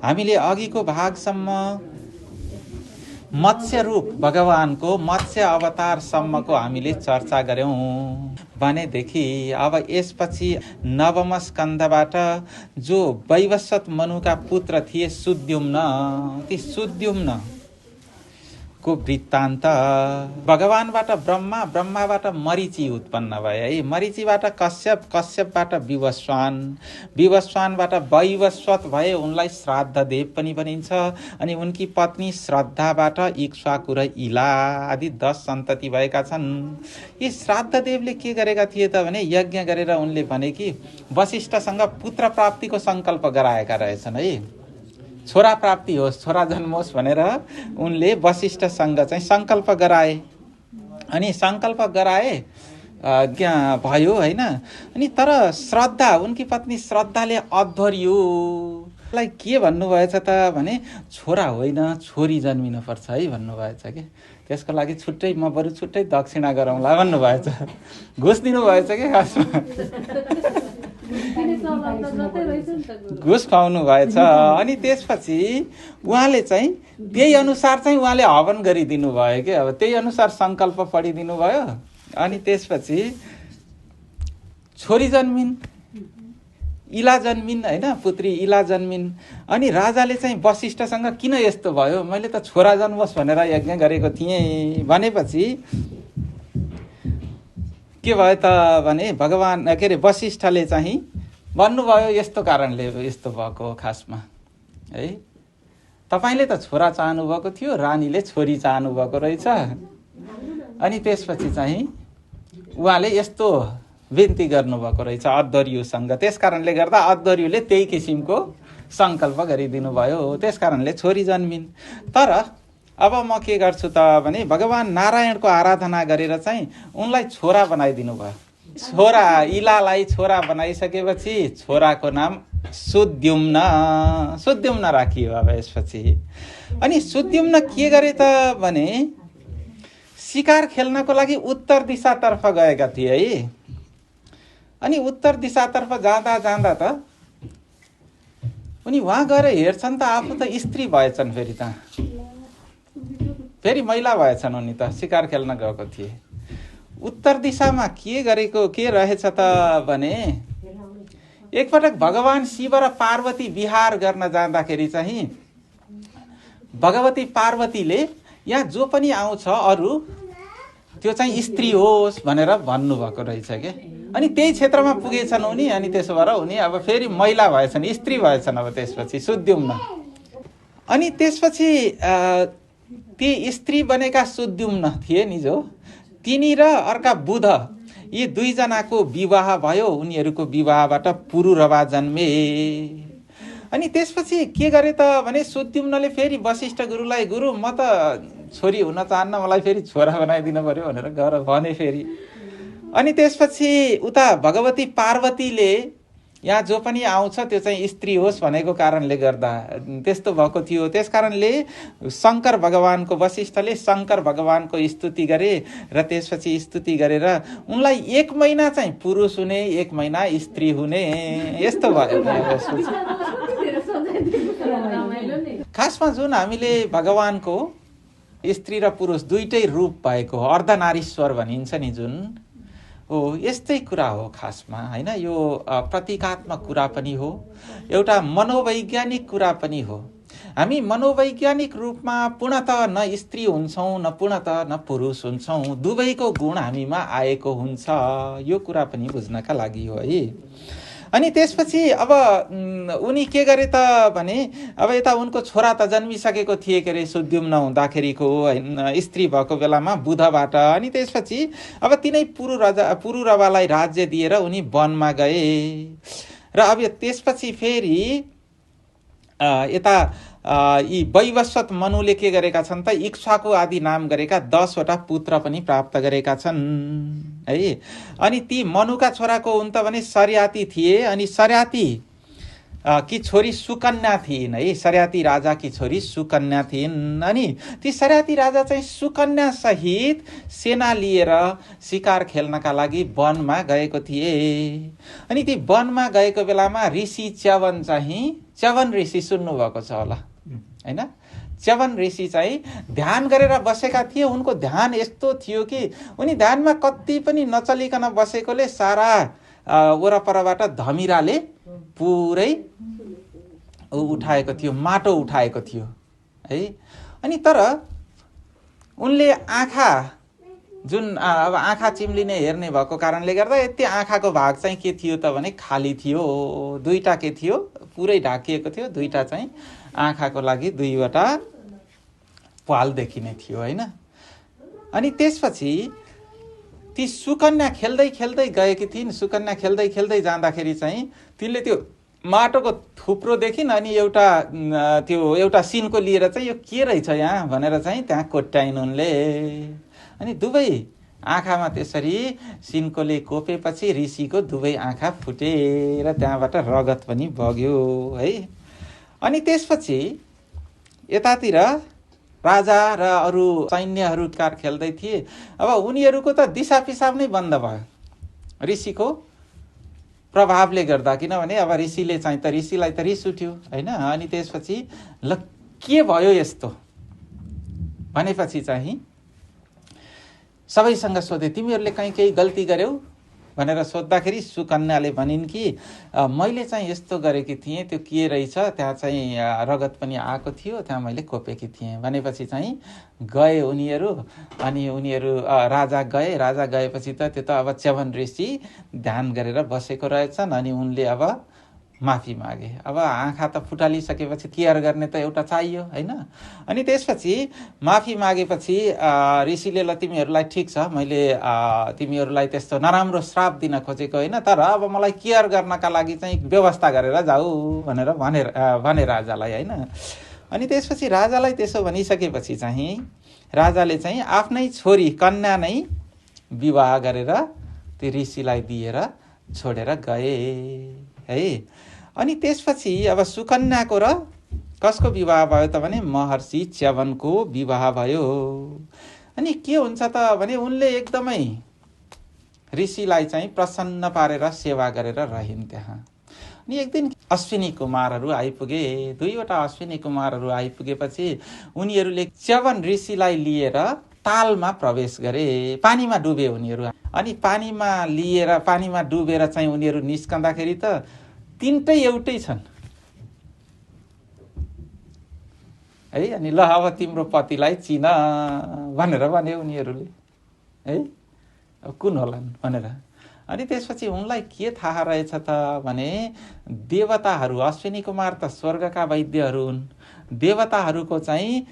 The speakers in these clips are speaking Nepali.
हामीले अघिको भागसम्म मत्स्य रूप भगवानको मत्स्य अवतारसम्मको हामीले चर्चा गर्यौं भनेदेखि अब यसपछि नवम स्कन्धबाट जो वैवस्वत मनुका पुत्र थिए सुद्युम्न, ती सुद्युम्न को वृत्तान्त भगवानबाट ब्रह्मा, ब्रह्माबाट मरीचि उत्पन्न भए है, मरीचिबाट कश्यप, कश्यपबाट विवस्वान, विवस्वानबाट वैवस्वत भए, उनलाई श्राद्धदेव पनि भनिन्छ। अनि उनकी पत्नी श्रद्धाबाट इक्ष्वाकु र इला आदि 10 सन्तति भएका छन्। यी श्राद्धदेवले के गरेका थिए त भने यज्ञ गरेर उनले भने कि वशिष्ठसँग पुत्र प्राप्तिको संकल्प गराएका रहेछन् है, छोरा प्राप्ति होस्, छोरा जन्मोस् भनेर उनले वशिष्ठसँग चाहिँ संकल्प गराए। अनि संकल्प गराए भयो हैन। अनि तर श्रद्धा, उनकी पत्नी श्रद्धाले अध्वर्युलाई के भन्नुभएछ त भने छोरा होइन छोरी जन्मिन पर्छ है भन्नुभएछ के। त्यसको लागि छुट्टै म बरु छुट्टै दक्षिणा गरौँला भन्नुभएछ, घुस दिनुभएछ के, खासमा घुस खुवाउनु भएछ। अनि त्यसपछि उहाँले चाहिँ त्यही अनुसार चाहिँ उहाँले हवन गरिदिनु भयो के। अब त्यही अनुसार संकल्प पढिदिनु भयो। अनि त्यसपछि छोरी जन्मिन्, इला जन्मिन् हैन, पुत्री इला जन्मिन्। अनि राजाले चाहिँ वशिष्ठसँग किन यस्तो भयो, मैले त छोरा जन्मोस् भनेर यज्ञ गरेको थिएँ भनेपछि के भयो त भने भगवान के अरे वशिष्ठले चाहिँ भन्नुभयो यस्तो कारणले यस्तो भएको खासमा है, तपाईले त छोरा चाहनु भएको थियो, रानीले छोरी चाहनु भएको रहेछ। अनि त्यसपछि चाहिँ उहाँले यस्तो विन्ती गर्नुभएको रहेछ अध्वर्युसँग। त्यस कारणले गर्दा अध्वर्युले त्यही किसिमको संकल्प गरिदिनु भयो, त्यस कारणले छोरी जन्मिन्। तर अब म के गर्छु त भने भगवान नारायणको आराधना गरेर चाहिँ उनलाई छोरा बनाइदिनु भयो। छोरा इलालाई छोरा बनाइसकेपछि छोराको नाम सुद्युम्न, सुद्युम्न राखियो। अब यसपछि अनि सुद्युम्न के गरे त भने शिकार खेल्नको लागि उत्तर दिशातर्फ गएका थिए है। अनि उत्तर दिशातर्फ जाँदा जाँदा त उनी वहाँ गएर हेर्छन् त आफू त स्त्री भएछन्, फेरि महिला भएछन्। उनी त शिकार खेल्न गएको थिए। उत्तर दिशामा के गरेको के रहेछ त भने एकपटक भगवान शिव र पार्वती विहार गर्न जाँदाखेरि चाहिँ भगवती पार्वतीले यहाँ जो पनि आउँछ अरू त्यो चाहिँ स्त्री होस् भनेर भन्नुभएको रहेछ के। अनि त्यही क्षेत्रमा पुगेछन् उनी। अनि त्यसो भएर उनी अब फेरि महिला भएछन्, स्त्री भएछन् अब त्यसपछि सुद्युम्न। अनि त्यसपछि ती स्त्री बनेका सुद्युम्न थिए नि जो, तिनी र अर्का बुध, यी दुईजनाको विवाह भयो। उनीहरूको विवाहबाट पुरुरवा जन्मे। अनि त्यसपछि के गरे त भने सुद्युम्नले फेरि वशिष्ठ गुरुलाई, गुरु म त छोरी हुन चाहन्न, मलाई फेरि छोरा बनाइदिनु पर्यो भनेर गएर भने फेरि। अनि त्यसपछि उता भगवती पार्वतीले यहाँ जो पनि आउँछ त्यो चाहिँ स्त्री होस् भनेको कारणले गर्दा त्यस्तो भएको थियो। त्यस कारणले शङ्कर भगवानको, वशिष्ठले शङ्कर भगवानको स्तुति गरे र त्यसपछि स्तुति गरेर उनलाई 1 महिना चाहिँ पुरुष हुने, 1 महिना स्त्री हुने यस्तो भयो। खासमा जुन हामीले भगवानको स्त्री र पुरुष दुईटै रूप भएको अर्धनारीश्वर भनिन्छ नि जुन, हो यस्तै कुरा हो खासमा हैन। यो प्रतीकात्मक कुरा पनि हो, एउटा मनोवैज्ञानिक कुरा पनि हो। हामी मनोवैज्ञानिक रूपमा पूर्णतः न स्त्री हुन्छौँ न पूर्णतः न पुरुष हुन्छौँ, दुवैको गुण हामीमा आएको हुन्छ। यो कुरा पनि बुझ्नका लागि हो है। अनि त्यसपछि अब उनी के गरे त भने अब यता उनको छोरा त जन्मिसकेको थिए के अरे सुद्युम्न हुँदाखेरिको स्त्री भएको बेलामा बुधबाट। अनि त्यसपछि अब तिनै पुरुरवालाई राज्य दिएर उनी वनमा गए। र अब त्यसपछि फेरि यता यी वैवस्वत मनुले के गरेका छन् त इक्ष्वाकु आदि नाम गरेका 10 वटा पुत्र पनि प्राप्त गरेका छन् है। अनि ती मनुका छोराको हुन् त भने सर्याती थिए। अनि सर्याती की छोरी सुकन्या थिइन् है। सर्याती राजा की छोरी सुकन्या थिइन्। अनि ती सर्याती राजा चाहिँ सुकन्या सहित सेना लिएर शिकार खेल्नका लागि वनमा गएको थिए। अनि ती वनमा गएको बेलामा ऋषि च्यवन चाहिँ च्यवन ऋषि सुन्नुभएको छ होला होइन। च्यवन ऋषि चाहिँ ध्यान गरेर बसेका थिए। उनको ध्यान यस्तो थियो कि उनी ध्यानमा कति पनि नचलिकन बसेकोले सारा वरपरबाट धमिराले पुरै उठाएको थियो, माटो उठाएको थियो है। अनि तर उनले आँखा जुन अब आँखा चिम्लिने हेर्ने भएको कारणले गर्दा यति आँखाको भाग चाहिँ के थियो त भने खाली थियो। दुईटा के थियो, पुरै ढाकिएको थियो। दुईटा चाहिँ आँखाको लागि दुईवटा पाल देखिने थियो होइन। अनि त्यसपछि ती सुकन्या खेल्दै खेल्दै गएकी थिइन्। सुकन्या खेल्दै खेल्दै जाँदाखेरि चाहिँ तिनले त्यो माटोको थुप्रो देखिन्। अनि एउटा सिनको लिएर चाहिँ यो के रहेछ यहाँ भनेर चाहिँ त्यहाँ कोट्याइन् उनले। अनि दुवै आँखामा त्यसरी सिन्कोले कोपेपछि ऋषिको दुवै आँखा फुटेर त्यहाँबाट रगत पनि बग्यो है। अनि त्यसपछि यतातिर राजा र अरू सैन्यहरू कार खेल्दै थिए। अब उनीहरूको त दिसा पिसाब नै बन्द भयो ऋषिको प्रभावले गर्दा, किनभने अब ऋषिलाई त रिस उठ्यो होइन। अनि त्यसपछि ल के भयो यस्तो भनेपछि चाहिँ सबैसँग सोधे, तिमीहरूले कहीँ केही गल्ती गर्यौ भनेर सोद्धाखेरि सुकन्याले भनिन् कि मैले चाहिँ यस्तो गरेकी थिएँ, त्यो के रहेछ त्यहाँ चाहिँ रगत पनि आएको थियो, त्यहाँ मैले कोपेकी थिएँ भनेपछि चाहिँ गए उनीहरू। अनि उनीहरू राजा गएपछि त त्यो त अब च्यवन ऋषि ध्यान गरेर बसेको रहेछन्। अनि उनले अब माफी मागे। अब आँखा त फुटालिसकेपछि केयर गर्ने त एउटा चाहियो होइन। अनि त्यसपछि माफी मागेपछि ऋषिले ल तिमीहरूलाई ठिक छ, मैले तिमीहरूलाई त्यस्तो नराम्रो श्राप दिन खोजेको होइन, तर अब मलाई केयर गर्नका लागि चाहिँ व्यवस्था गरेर जाऊ भनेर भने राजालाई होइन। अनि त्यसपछि राजालाई त्यसो भनिसकेपछि चाहिँ राजाले चाहिँ आफ्नै छोरी कन्या नै विवाह गरेर त्यो ऋषिलाई दिएर छोडेर गए है। अनि त्यसपछि अब सुकन्याको र कसको विवाह भयो त भने महर्षि च्यवनको विवाह भयो। अनि के हुन्छ त भने उनले एकदमै ऋषिलाई चाहिँ प्रसन्न पारेर सेवा गरेर रहिन् त्यहाँ। अनि एक दिन अश्विनी कुमारहरू आइपुगे। दुईवटा अश्विनी कुमारहरू आइपुगेपछि उनीहरूले च्यवन ऋषिलाई लिएर तालमा प्रवेश गरे। पानीमा डुबे उनीहरू। अनि पानीमा डुबेर चाहिँ उनीहरू निस्कँदाखेरि त तिनटै एउटै छन् है। अनि ल अब तिम्रो पतिलाई चिन भनेर भने उनीहरूले है, अब कुन होलान् भनेर। अनि त्यसपछि उनलाई के थाहा रहेछ त भने देवताहरू, अश्विनी कुमार त स्वर्गका वैद्यहरू हुन्, देवताहरूको चाहिँ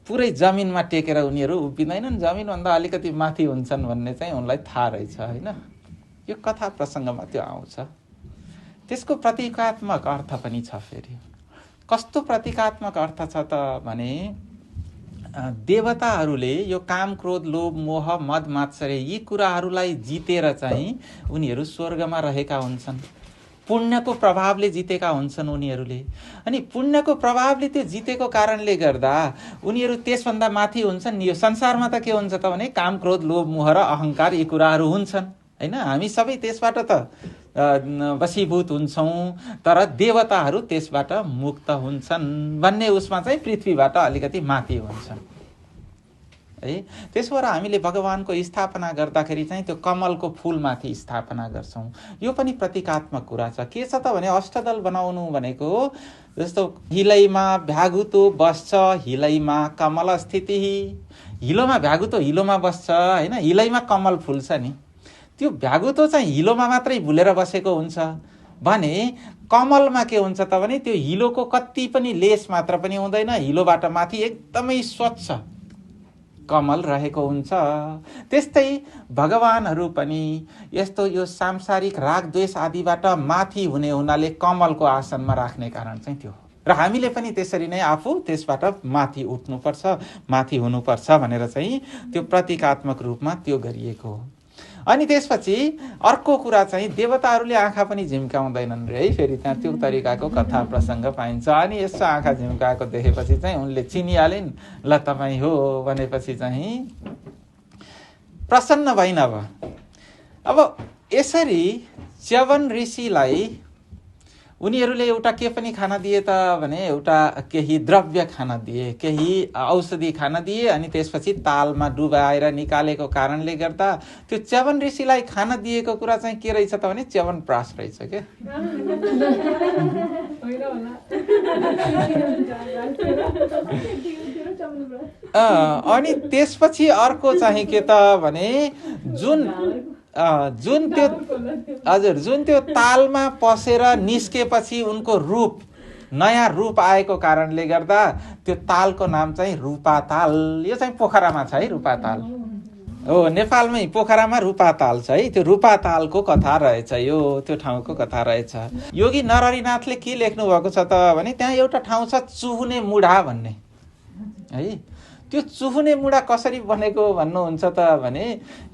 पुरै जमिनमा टेकेर उनीहरू उभिँदैनन्, जमिनभन्दा अलिकति माथि हुन्छन् भन्ने चाहिँ उनलाई थाहा रहेछ होइन। यो कथा प्रसङ्गमा त्यो आउँछ। त्यसको प्रतीकात्मक अर्थ पनि छ। फेरि कस्तो प्रतीकात्मक अर्थ छ त भने देवताहरूले यो काम क्रोध लोभ मोह मद मात्सर्य यी कुराहरूलाई जितेर चाहिँ उनीहरू स्वर्गमा रहेका हुन्छन्। पुण्यको प्रभावले जितेका हुन्छन् उनीहरूले। अनि पुण्यको प्रभावले त्यो जितेको कारणले गर्दा उनीहरू त्यसभन्दा माथि हुन्छन्। यो संसारमा त के हुन्छ त भने काम क्रोध लोभ मोह र अहङ्कार यी कुराहरू हुन्छन् होइन। हामी सबै त्यसबाट त वशीभूत हुन्छौँ, तर देवताहरू त्यसबाट मुक्त हुन्छन् भन्ने उसमा चाहिँ पृथ्वीबाट अलिकति माथि हुन्छन् है। त्यसो भएर हामीले भगवानको स्थापना गर्दाखेरि चाहिँ त्यो कमलको फुलमाथि स्थापना गर्छौँ। यो पनि प्रतीकात्मक कुरा छ। के छ त भने अष्टदल बनाउनु भनेको जस्तो हिलैमा भ्यागुतो बस्छ, हिलैमा कमल स्थिति। हिलोमा भ्यागुतो हिलोमा बस्छ होइन, हिलैमा कमल फुल्छ नि। त्यो भ्यागुतो चाहिँ हिलोमा मात्रै भुलेर बसेको हुन्छ भने कमलमा के हुन्छ त भने त्यो हिलोको कति पनि लेस मात्र पनि हुँदैन, हिलोबाट माथि एकदमै स्वच्छ कमल रहेको हुन्छ। त्यस्तै भगवानहरू पनि यस्तो यो सांसारिक राग द्वेष आदिबाट माथि हुने हुनाले कमलको आसनमा राख्ने कारण चाहिँ त्यो। र हामीले पनि त्यसरी नै आफू त्यसबाट माथि उठ्नुपर्छ, माथि हुनुपर्छ भनेर चाहिँ त्यो प्रतीकात्मक रूपमा त्यो गरिएको हो। अनि त्यसपछि अर्को कुरा चाहिँ देवताहरूले आँखा पनि झिम्काउँदैनन् रे है। फेरि त्यहाँ त्यो तरिकाको कथा प्रसङ्ग पाइन्छ। अनि यसो आँखा झिम्काएको देखेपछि चाहिँ उनले चिनिहालिन्, ल तपाईँ हो भनेपछि चाहिँ प्रसन्न भइन्। अब यसरी च्यवन ऋषिलाई उनीहरूले एउटा के पनि खान दिए त भने एउटा केही द्रव्य खान दिए, केही औषधि खान दिए, अनि त्यसपछि तालमा डुबाएर निकालेको कारणले गर्दा त्यो च्यवन ऋषिलाई खान दिएको कुरा चाहिँ के रहेछ त भने च्यवन प्रास रहेछ के। अनि त्यसपछि अर्को चाहिँ के त भने जुन त्यो हजुर जुन त्यो तालमा पसेर निस्केपछि उनको रूप नयाँ रूप आएको कारणले गर्दा त्यो तालको नाम चाहिँ रूपाताल। यो चाहिँ पोखरामा छ है रूपाताल। हो नेपालमै पोखरामा रूपाताल छ है। त्यो रूपातालको कथा रहेछ, यो त्यो ठाउँको कथा रहेछ। योगी नरहरिनाथले के लेख्नु भएको छ त भने त्यहाँ एउटा ठाउँ छ चुहुने मुढा भन्ने है। त्यो चुहुने मुढा कसरी बनेको भन्नुहुन्छ त भने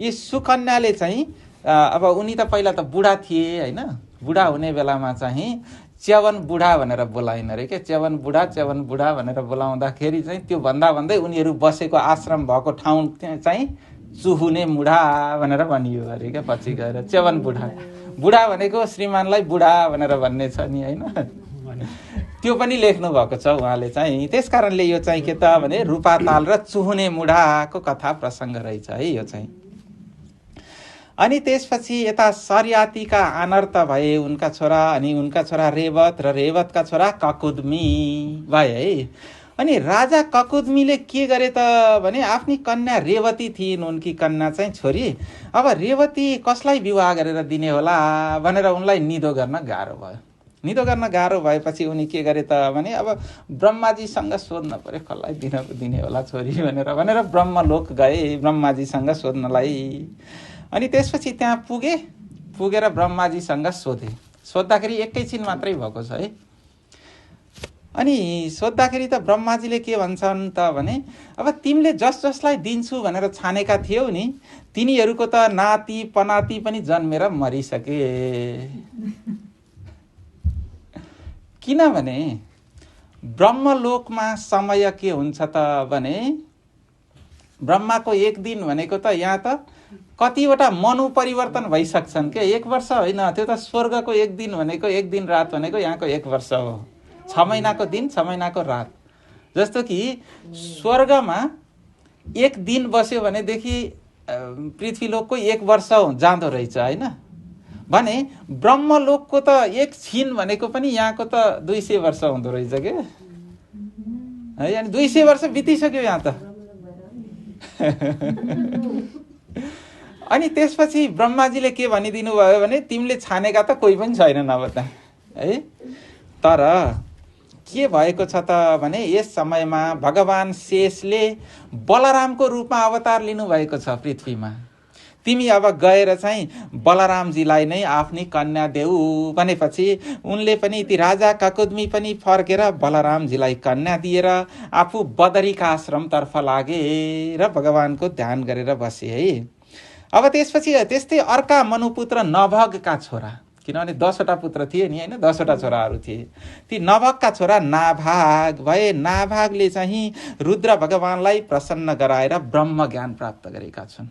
यी सुकन्याले चाहिँ अब उनी त पहिला त बुढा थिए होइन, बुढा हुने बेलामा चाहिँ च्यवन बुढा भनेर बोलाइन अरे के। च्यवन बुढा भनेर बोलाउँदाखेरि चाहिँ त्यो भन्दा भन्दै उनीहरू बसेको आश्रम भएको ठाउँ चाहिँ चुहुने मुढा भनेर भनियो अरे क्या। पछि गएर च्यवन बुढा भनेको श्रीमानलाई बुढा भनेर भन्ने छ नि होइन, त्यो पनि लेख्नु भएको छ उहाँले चाहिँ। त्यस कारणले यो चाहिँ के त भने रूपाताल र चुहुने मुढाको कथा प्रसङ्ग रहेछ है यो चाहिँ। अनि त्यसपछि यता सरियातीका अनर्थ भए उनका छोरा, अनि उनका छोरा रेवत र रेवतका छोरा ककुदमी भए है। अनि राजा ककुदमीले के गरे त भने आफ्नी कन्या रेवती थिइन्, उनकी कन्या चाहिँ छोरी। अब रेवती कसलाई विवाह गरेर दिने होला भनेर उनलाई निधो गर्न गाह्रो भयो। निधो गर्न गाह्रो भएपछि उनी के गरे त भने अब ब्रह्माजीसँग सोध्न पर्यो कसलाई दिने होला छोरी भनेर ब्रह्मलोक गए ब्रह्माजीसँग सोध्नलाई। अनि त्यसपछि त्यहाँ पुगेर ब्रह्माजीसँग सोद्धाखेरि एकैछिन मात्रै भएको छ है। अनि सोद्धाखेरि त ब्रह्माजीले के भन्छन् त भने अब तिमीले जसलाई दिन्छु भनेर छानेका थियौ नि तिनीहरूको त नाति पनाति पनि जन्मेर मरिसके। किनभने ब्रह्मलोकमा समय के हुन्छ त भने ब्रह्माको एक दिन भनेको त यहाँ त कतिवटा मनु परिवर्तन भइसक्छन् के। एक वर्ष होइन, त्यो त स्वर्गको एक दिन भनेको एक दिन रात भनेको यहाँको एक वर्ष हो। 6 महिनाको दिन 6 महिनाको रात। जस्तो कि स्वर्गमा एक दिन बस्यो भनेदेखि पृथ्वीलोकको एक वर्ष जाँदो रहेछ होइन। भने ब्रह्मलोकको त एक छिन भनेको पनि यहाँको त 200 वर्ष हुँदो रहेछ के है। अनि 200 वर्ष बितिसक्यो यहाँ त। अनि त्यसपछि ब्रह्माजीले के भनिदिनु भयो भने तिमीले छानेका त कोही पनि छैनन् अब त है। तर के भएको छ त भने यस समयमा भगवान शेषले बलरामको रूपमा अवतार लिनुभएको छ पृथ्वीमा। तिमी अब गएर चाहिँ बलरामजीलाई नै आफ्नी कन्या देऊ भनेपछि उनले पनि ती राजा ककुदमी पनि फर्केर बलरामजीलाई कन्या दिएर आफू बदरीका आश्रमतर्फ लागे र भगवानको ध्यान गरेर बसे है। अब त्यसपछि त्यस्तै अर्का मनुपुत्र नभगका छोरा, किनभने 10वटा पुत्र थिए नि होइन, 10वटा छोराहरू थिए। ती नभगका छोरा नाभाग भए। नाभागले चाहिँ रुद्र भगवानलाई प्रसन्न गराएर ब्रह्म ज्ञान प्राप्त गरेका छन्।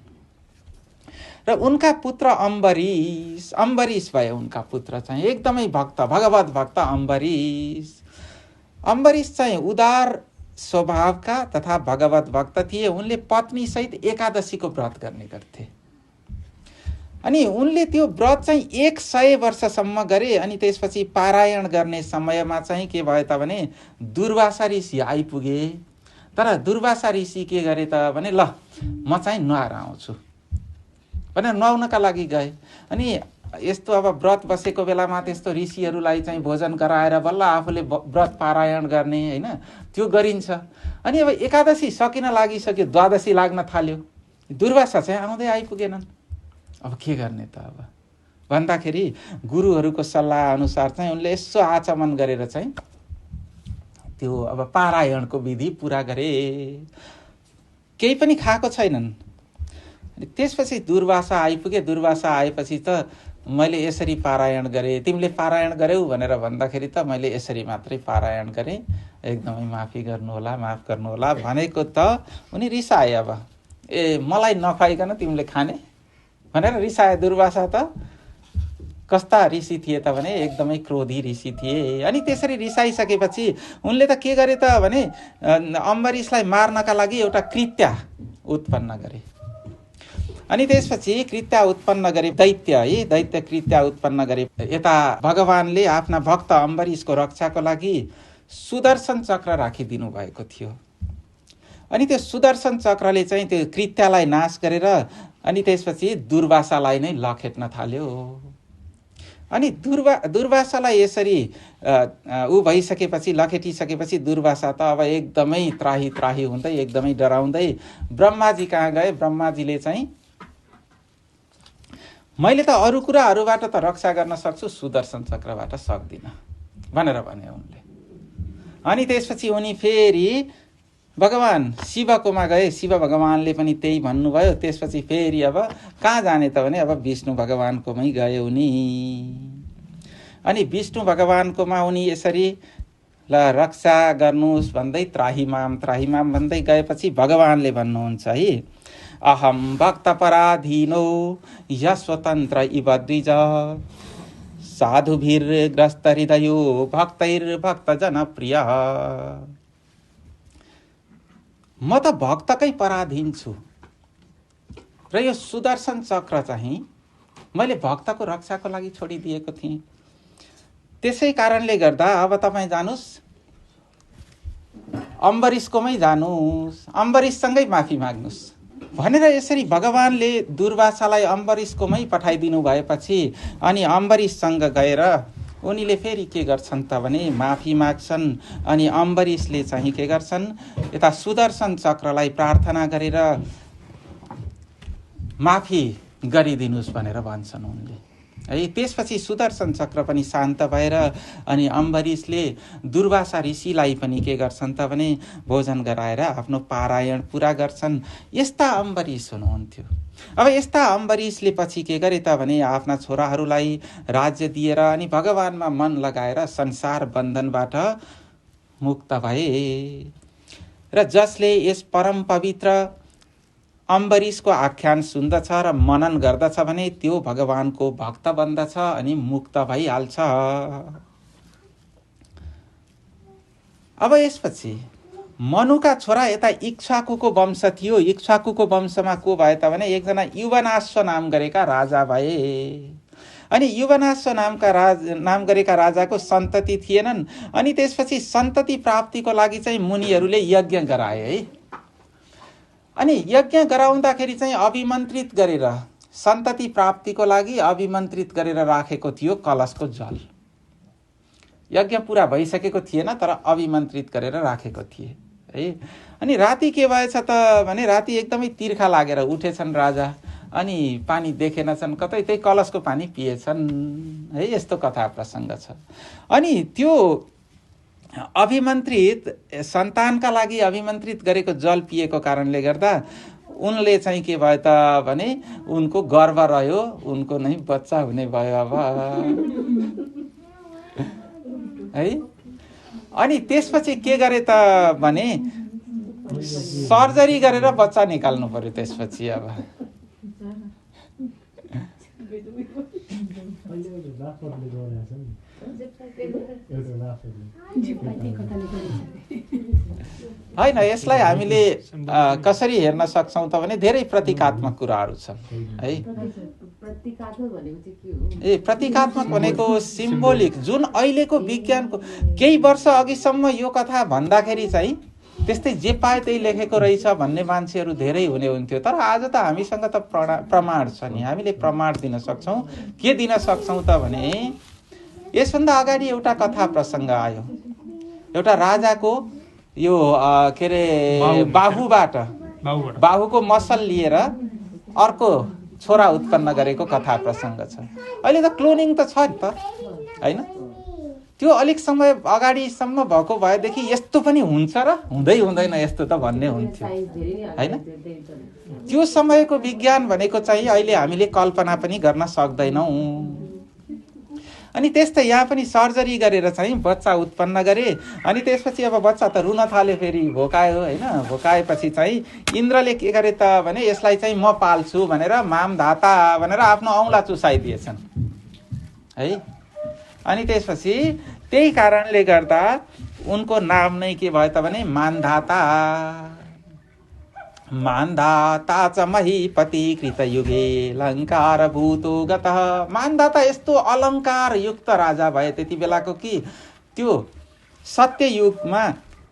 र उनका पुत्र अम्बरीश भए। उनका पुत्र चाहिँ एकदमै भक्त, भगवत भक्त अम्बरीश चाहिँ उदार स्वभावका तथा भगवत भक्त थिए। उनले पत्नी सहित एकादशीको व्रत गर्ने गर्थे। अनि उनले त्यो व्रत चाहिँ 100 वर्षसम्म गरे। अनि त्यसपछि पारायण गर्ने समयमा चाहिँ के भयो त भने दुर्वासा ऋषि आइपुगे। तर दुर्वासा ऋषि के गरे त भने ल म चाहिँ नुहाएर आउँछु भनेर नुहाउनका लागि गए। अनि यस्तो अब व्रत बसेको बेलामा त्यस्तो ऋषिहरूलाई चाहिँ भोजन गराएर बल्ल आफूले व्रत पारायण गर्ने होइन, त्यो गरिन्छ। अनि अब एकादशी सकिन लागिसक्यो, द्वादशी लाग्न थाल्यो, दुर्वासा चाहिँ आउँदै आइपुगेनन्। अब के गर्ने त अब भन्दाखेरि गुरुहरूको सल्लाह अनुसार चाहिँ उनले यसो आचमन गरेर चाहिँ त्यो अब पारायणको विधि पुरा गरे। केही पनि खाएको छैनन्। त्यसपछि दुर्वासा आइपुगे। दुर्वासा आएपछि त मैले यसरी पारायण गरेँ, तिमीले पारायण गर्यौ भनेर भन्दाखेरि त मैले यसरी मात्रै पारायण गरेँ, एकदमै माफी गर्नुहोला, माफ गर्नुहोला भनेको त उनी रिसाए। अब मलाई नखाइकन तिमीले खाने भनेर रिसाए दुर्वासा त। कस्ता ऋषि थिए त भने एकदमै क्रोधी ऋषि थिए। अनि त्यसरी रिसाइसकेपछि उनले त के गरे त भने अम्बरीशलाई मार्नका लागि एउटा कृत्य उत्पन्न गरे। अनि त्यसपछि कृत्य उत्पन्न गरे, दैत्य है, दैत्य कृत्य उत्पन्न गरे। यता भगवानले आफ्ना भक्त अम्बरीशको रक्षाको लागि सुदर्शन चक्र राखिदिनु भएको थियो। अनि त्यो सुदर्शन चक्रले चाहिँ त्यो कृत्यलाई नाश गरेर अनि त्यसपछि दुर्वासालाई नै लखेट्न थाल्यो। अनि दुर्वासालाई यसरी ऊ भइसकेपछि, लखेटिसकेपछि दुर्वासा त अब एकदमै त्राही त्राही हुँदै एकदमै डराउँदै ब्रह्माजी कहाँ गए। ब्रह्माजीले चाहिँ मैले त अरू कुराहरूबाट त रक्षा गर्न सक्छु, सुदर्शन चक्रबाट सक्दिनँ भनेर भने उनले। अनि त्यसपछि उनी फेरि भगवान शिवकोमा गए। शिव भगवानले पनि त्यही भन्नुभयो। त्यसपछि फेरि अब कहाँ जाने त भने अब विष्णु भगवानकोमै गए उनी। अनि विष्णु भगवानकोमा उनी यसरी ल रक्षा गर्नुहोस् भन्दै त्राहिमाम त्राहिमाम भन्दै गएपछि भगवानले भन्नुहुन्छ है, अहम भक्त पराधीनो यस्वतन्त्र इव द्विज साधुभिर ग्रस्त हृदयो भक्तैर्भक्त जनप्रिय। म त भक्तकै पराधीन छु र यो सुदर्शन चक्र चाहिँ मैले भक्तको रक्षाको लागि छोडिदिएको थिएँ। त्यसै कारणले गर्दा अब तपाईँ जानुस्, अम्बरीशकोमै जानुस्, अम्बरीशसँगै माफी माग्नुस् भनेर यसरी भगवानले दुर्वासालाई अम्बरीशकोमै पठाइदिनु भएपछि अनि अम्बरीशसँग गएर उनीले फेरि के गर्छन् त भने माफी माग्छन्। अनि अम्बरीशले चाहिँ के गर्छन्, यता सुदर्शन चक्रलाई प्रार्थना गरेर माफी गरिदिनुस् भनेर भन्छन् उनले है। त्यसपछि सुदर्शन चक्र पनि शान्त भएर अनि अम्बरीशले दुर्वासा ऋषिलाई पनि के गर्छन् त भने भोजन गराएर आफ्नो पारायण पुरा गर्छन्। यस्ता अम्बरीश हुनुहुन्थ्यो। अब यस्ता अम्बरीशले पछि के गरे त भने आफ्ना छोराहरूलाई राज्य दिएर अनि भगवानमा मन लगाएर संसार बन्धनबाट मुक्त भए। र जसले यस परम पवित्र अम्बरीशको आख्यान सुन्दछ र मनन गर्दछ भने त्यो भगवानको भक्त बन्दछ अनि मुक्त भइहाल्छ। अब यसपछि मनुका छोरा यता इक्ष्वाकुको वंश थियो। इक्ष्वाकुको वंशमा को भए त भने एकजना युवनाश्व नाम गरेका राजा भए। अनि युवनाश्व नाम गरेका राजाको सन्तति थिएनन्। अनि त्यसपछि सन्तति प्राप्तिको लागि चाहिँ मुनिहरूले यज्ञ गराए है। अनि यज्ञ गराउँदाखेरि चाहिँ अभिमन्त्रित गरेर सन्तति प्राप्तिको लागि अभिमन्त्रित गरेर राखेको थियो कलशको जल। यज्ञ पुरा भइसकेको थिएन तर अभिमन्त्रित गरेर राखेको थिए है। अनि राति के भएछ त भने राति एकदमै तिर्खा लागेर उठेछन् राजा। अनि पानी देखेनछन्, कतै त्यही कलशको पानी पिएछन् है। यस्तो कथा प्रसङ्ग छ। अनि त्यो अभिमन्त्रित सन्तानका लागि अभिमन्त्रित गरेको जल पिएको कारणले गर्दा उनले चाहिँ के भयो त भने उनको गर्व रह्यो, उनको नै बच्चा हुने भयो अब है। अनि त्यसपछि के गरे त भने सर्जरी गरेर बच्चा निकाल्नु पर्यो। त्यसपछि अब होइन, यसलाई हामीले कसरी हेर्न सक्छौँ त भने धेरै प्रतीकात्मक कुराहरू छन् है। प्रतीकात्मक भनेको सिम्बोलिक, जुन अहिलेको विज्ञानको केही वर्ष अघिसम्म यो कथा भन्दाखेरि चाहिँ त्यस्तै जे पाए त्यही लेखेको रहेछ भन्ने मान्छेहरू धेरै हुने हुन्थ्यो। तर आज त हामीसँग त प्रमाण छ नि, हामीले प्रमाण दिन सक्छौँ। के दिन सक्छौँ त भने यसभन्दा अगाडि एउटा कथा प्रसङ्ग आयो। एउटा राजाको यो के अरे बाहुको मसल लिएर अर्को छोरा उत्पन्न गरेको कथा प्रसङ्ग छ। अहिले त क्लोनिङ त छ नि त होइन। त्यो अलिक समय अगाडिसम्म भएको भएदेखि यस्तो पनि हुन्छ र हुँदै हुँदैन यस्तो त भन्ने हुन्थ्यो होइन। त्यो समयको विज्ञान भनेको चाहिँ अहिले हामीले कल्पना पनि गर्न सक्दैनौँ। अनि त्यस्तै यहाँ पनि सर्जरी गरेर चाहिँ बच्चा उत्पन्न गरे। अनि त्यसपछि अब बच्चा त रुन थाल्यो, फेरि भोकायो होइन। भोकाएपछि चाहिँ इन्द्रले के गरे त भने यसलाई चाहिँ म पाल्छु भनेर मामधाता भनेर आफ्नो औँला चुसाइदिएछन् है। अनि त्यसपछि त्यही कारणले गर्दा उनको नाम नै के भयो त भने मान्धाता। मान्धाता च महीपति कृतयुगे अलङ्कार भूतो गतः। मान्धाता यस्तो अलङ्कार युक्त राजा भए त्यति बेलाको कि त्यो सत्ययुगमा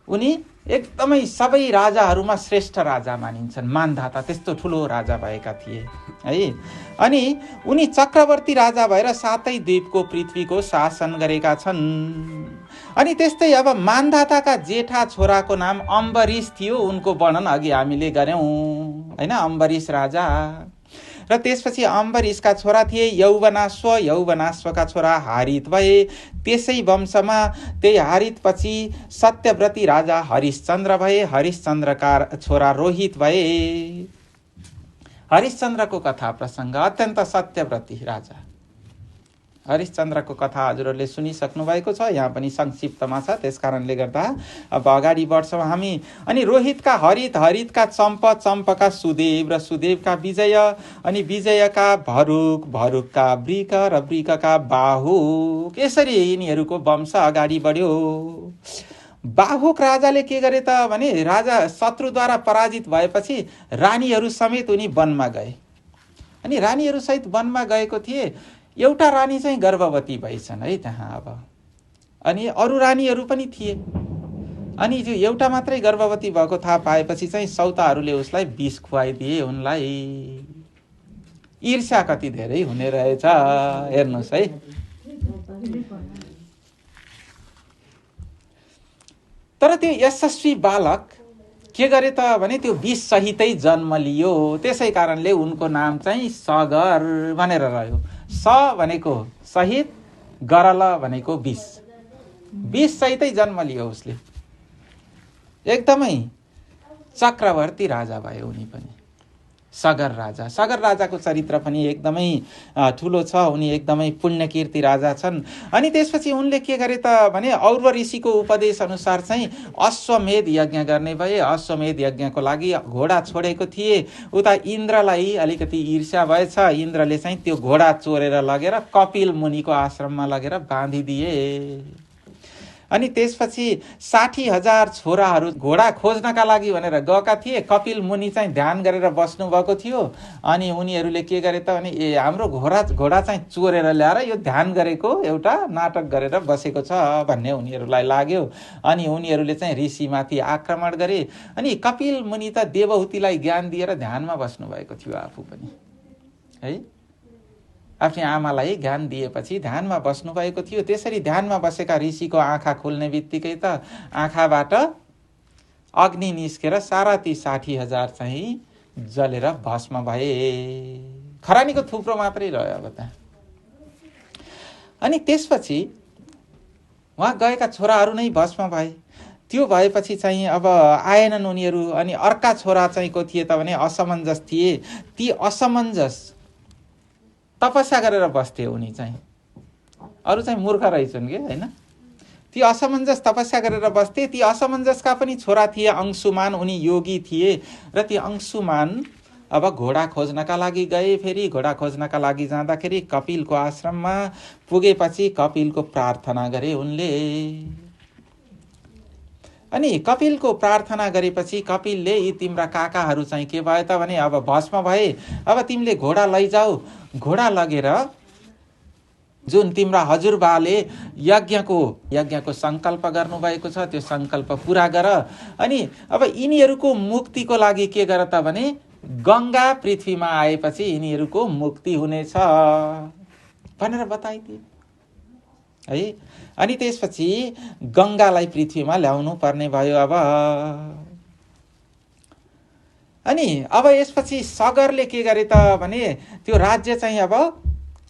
उनी एकदमै सबै राजाहरूमा श्रेष्ठ राजा मानिन्छन्। मान्धाता त्यस्तो ठुलो राजा भएका थिए है। अनि उनी चक्रवर्ती राजा भएर 7 द्वीपको पृथ्वीको शासन गरेका छन्। अनि त्यस्तै अब मान्धाताका जेठा छोराको नाम अम्बरीश थियो। उनको वर्णन अघि हामीले गर्यौं हैन, अम्बरीश राजा। र त्यसपछि अम्बरीशका छोरा थिए यौवनाश्व। यौवनाश्वका छोरा हारित भए। त्यसै वंशमा त्यही हारित पछि सत्यव्रती राजा हरिश्चन्द्र भए। हरिश्चन्द्रका छोरा रोहित भए। हरिश्चन्द्रको कथा प्रसङ्ग अत्यन्त सत्यव्रती राजा। हरिश्चन्द्रको कथा हजुरहरूले सुनिसक्नु भएको छ, यहाँ पनि संक्षिप्तमा छ, त्यस कारणले गर्दा अब अगाडि बढ्छौँ हामी। अनि रोहितका हरित, हरितका चम्प, चम्पका सुदेव र सुदेवका विजय, अनि विजयका भरुक, भरुकका वृक र वृकका बाहुक। यसरी यिनीहरूको वंश अगाडि बढ्यो। बाहुक राजाले के गरे त भने राजा शत्रुद्वारा पराजित भएपछि रानीहरू समेत उनी वनमा गए। अनि रानीहरू सहित वनमा गएको थिए। एउटा रानी चाहिँ गर्भवती भइछन् है त्यहाँ अब। अनि अरू रानीहरू पनि थिए। अनि त्यो एउटा मात्रै गर्भवती भएको थाहा पाएपछि चाहिँ सौताहरूले उसलाई विष खुवाइदिए उनलाई। ईर्ष्या कति धेरै हुने रहेछ हेर्नुहोस् है। तर त्यो यशस्वी बालक के गरे त भने त्यो विष सहितै जन्म लियो। त्यसै कारणले उनको नाम चाहिँ सगर भनेर रह्यो। स भनेको सहित, गरल भनेको विष। विष सहितै जन्म लियो उसले। एकदमै चक्रवर्ती राजा भयो उनी पनि, सगर राजा। सगर राजाको चरित्र पनि एकदमै ठुलो छ। उनी एकदमै पुण्यकीर्ति राजा छन्। अनि त्यसपछि उनले के गरे त भने और्व ऋषिको उपदेश अनुसार चाहिँ अश्वमेध यज्ञ गर्ने भए। अश्वमेध यज्ञको लागि घोडा छोडेको थिए। उता इन्द्रलाई अलिकति ईर्ष्या भएछ। इन्द्रले चाहिँ त्यो घोडा चोरेर लगेर कपिल मुनिको आश्रममा लगेर बाँधिदिए। अनि त्यसपछि 60,000 छोराहरू घोडा खोज्नका लागि भनेर गएका थिए। कपिल मुनि चाहिँ ध्यान गरेर बस्नु भएको थियो। अनि उनीहरूले के गरे त भने हाम्रो घोडा चाहिँ चोरेर ल्याएर यो ध्यान गरेको एउटा नाटक गरेर बसेको छ भन्ने उनीहरूलाई लाग्यो। अनि उनीहरूले चाहिँ ऋषिमाथि आक्रमण गरे। अनि कपिल मुनि त देवहूतिलाई ज्ञान दिएर ध्यानमा बस्नु भएको थियो आफू पनि है। आफ्नी आमालाई ज्ञान दिएपछि ध्यानमा बस्नु भएको थियो। त्यसरी ध्यानमा बसेका ऋषिको आँखा खुल्ने बित्तिकै त आँखाबाट अग्नि निस्केर सारा ती 60,000 चाहिँ जलेर भस्म भए। खरानीको थुप्रो मात्रै रह्यो अब त्यहाँ। अनि त्यसपछि उहाँ गएका छोराहरू नै भस्म भए। त्यो भएपछि चाहिँ अब आएनन् उनीहरू। अनि अर्का छोरा चाहिँ को थिए त भने असमञ्जस थिए। ती असमञ्जस तपस्या गरेर बस्थे उनी चाहिँ। अरू चाहिँ मूर्ख रहेछन् कि हैन। ती असमञ्जस तपस्या गरेर बस्थे। ती असमञ्जसका पनि छोरा थिए अंशुमान। उनी योगी थिए। र ती अंशुमान अब घोडा खोज्नका लागि गए। फेरि घोडा खोज्नका लागि जाँदाखेरि कपिलको आश्रममा पुगेपछि कपिलको प्रार्थना गरे उनले। अनि कपिलको प्रार्थना गरेपछि कपिलले यी तिम्रा काकाहरू चाहिँ के भयो त भने अब भस्म भए। अब तिमीले घोडा लैजाऊ। घोडा लगेर जुन तिम्रा हजुरबाले यज्ञको संकल्प गर्नुभएको छ त्यो संकल्प पूरा गर। अनि अब यिनीहरूको मुक्तिको लागि के गर त भने गंगा पृथ्वीमा आएपछि यिनीहरूको मुक्ति हुनेछ भनेर बताइदिए है। अनि त्यसपछि गंगालाई पृथ्वीमा ल्याउनु पर्ने भयो अब। अनि अब यसपछि सगरले के गरे त भने त्यो राज्य चाहिँ अब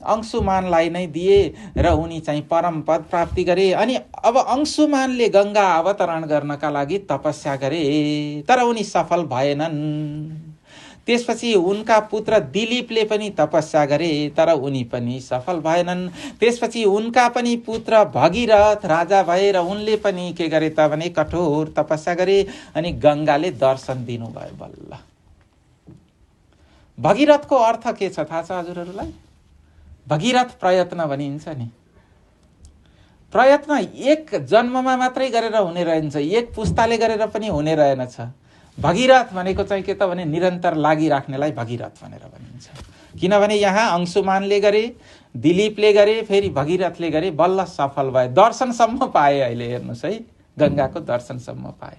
अंशुमानलाई नै दिए र उनी चाहिँ परम पद प्राप्ति गरे। अनि अब अंशुमानले गंगा अवतरण गर्नका लागि तपस्या गरे तर उनी सफल भएनन्। त्यसपछि उनका पुत्र दिलीपले पनि तपस्या गरे तर उनी पनि सफल भएनन्। त्यसपछि उनका पनि पुत्र भगीरथ राजा भए र उनले पनि के गरे त भने कठोर तपस्या गरे। अनि गंगाले दर्शन दिनुभयो बल्ल। भगीरथको अर्थ के छ थाहा छ हजुरहरूलाई? भगीरथ प्रयत्न भनिन्छ नि। प्रयत्न एक जन्ममा मात्रै गरेर हुने रहन्छ, एक पुस्ताले गरेर पनि हुने रहेनछ। भगीरथ भनेको चाहिँ के त भने निरन्तर लागिराख्नेलाई भगीरथ भनेर भनिन्छ। किनभने यहाँ अंशुमानले गरे, दिलीपले गरे, फेरि भगीरथले गरे, बल्ल सफल भए, दर्शनसम्म पाए। अहिले हेर्नुहोस् है, गङ्गाको दर्शनसम्म पाए।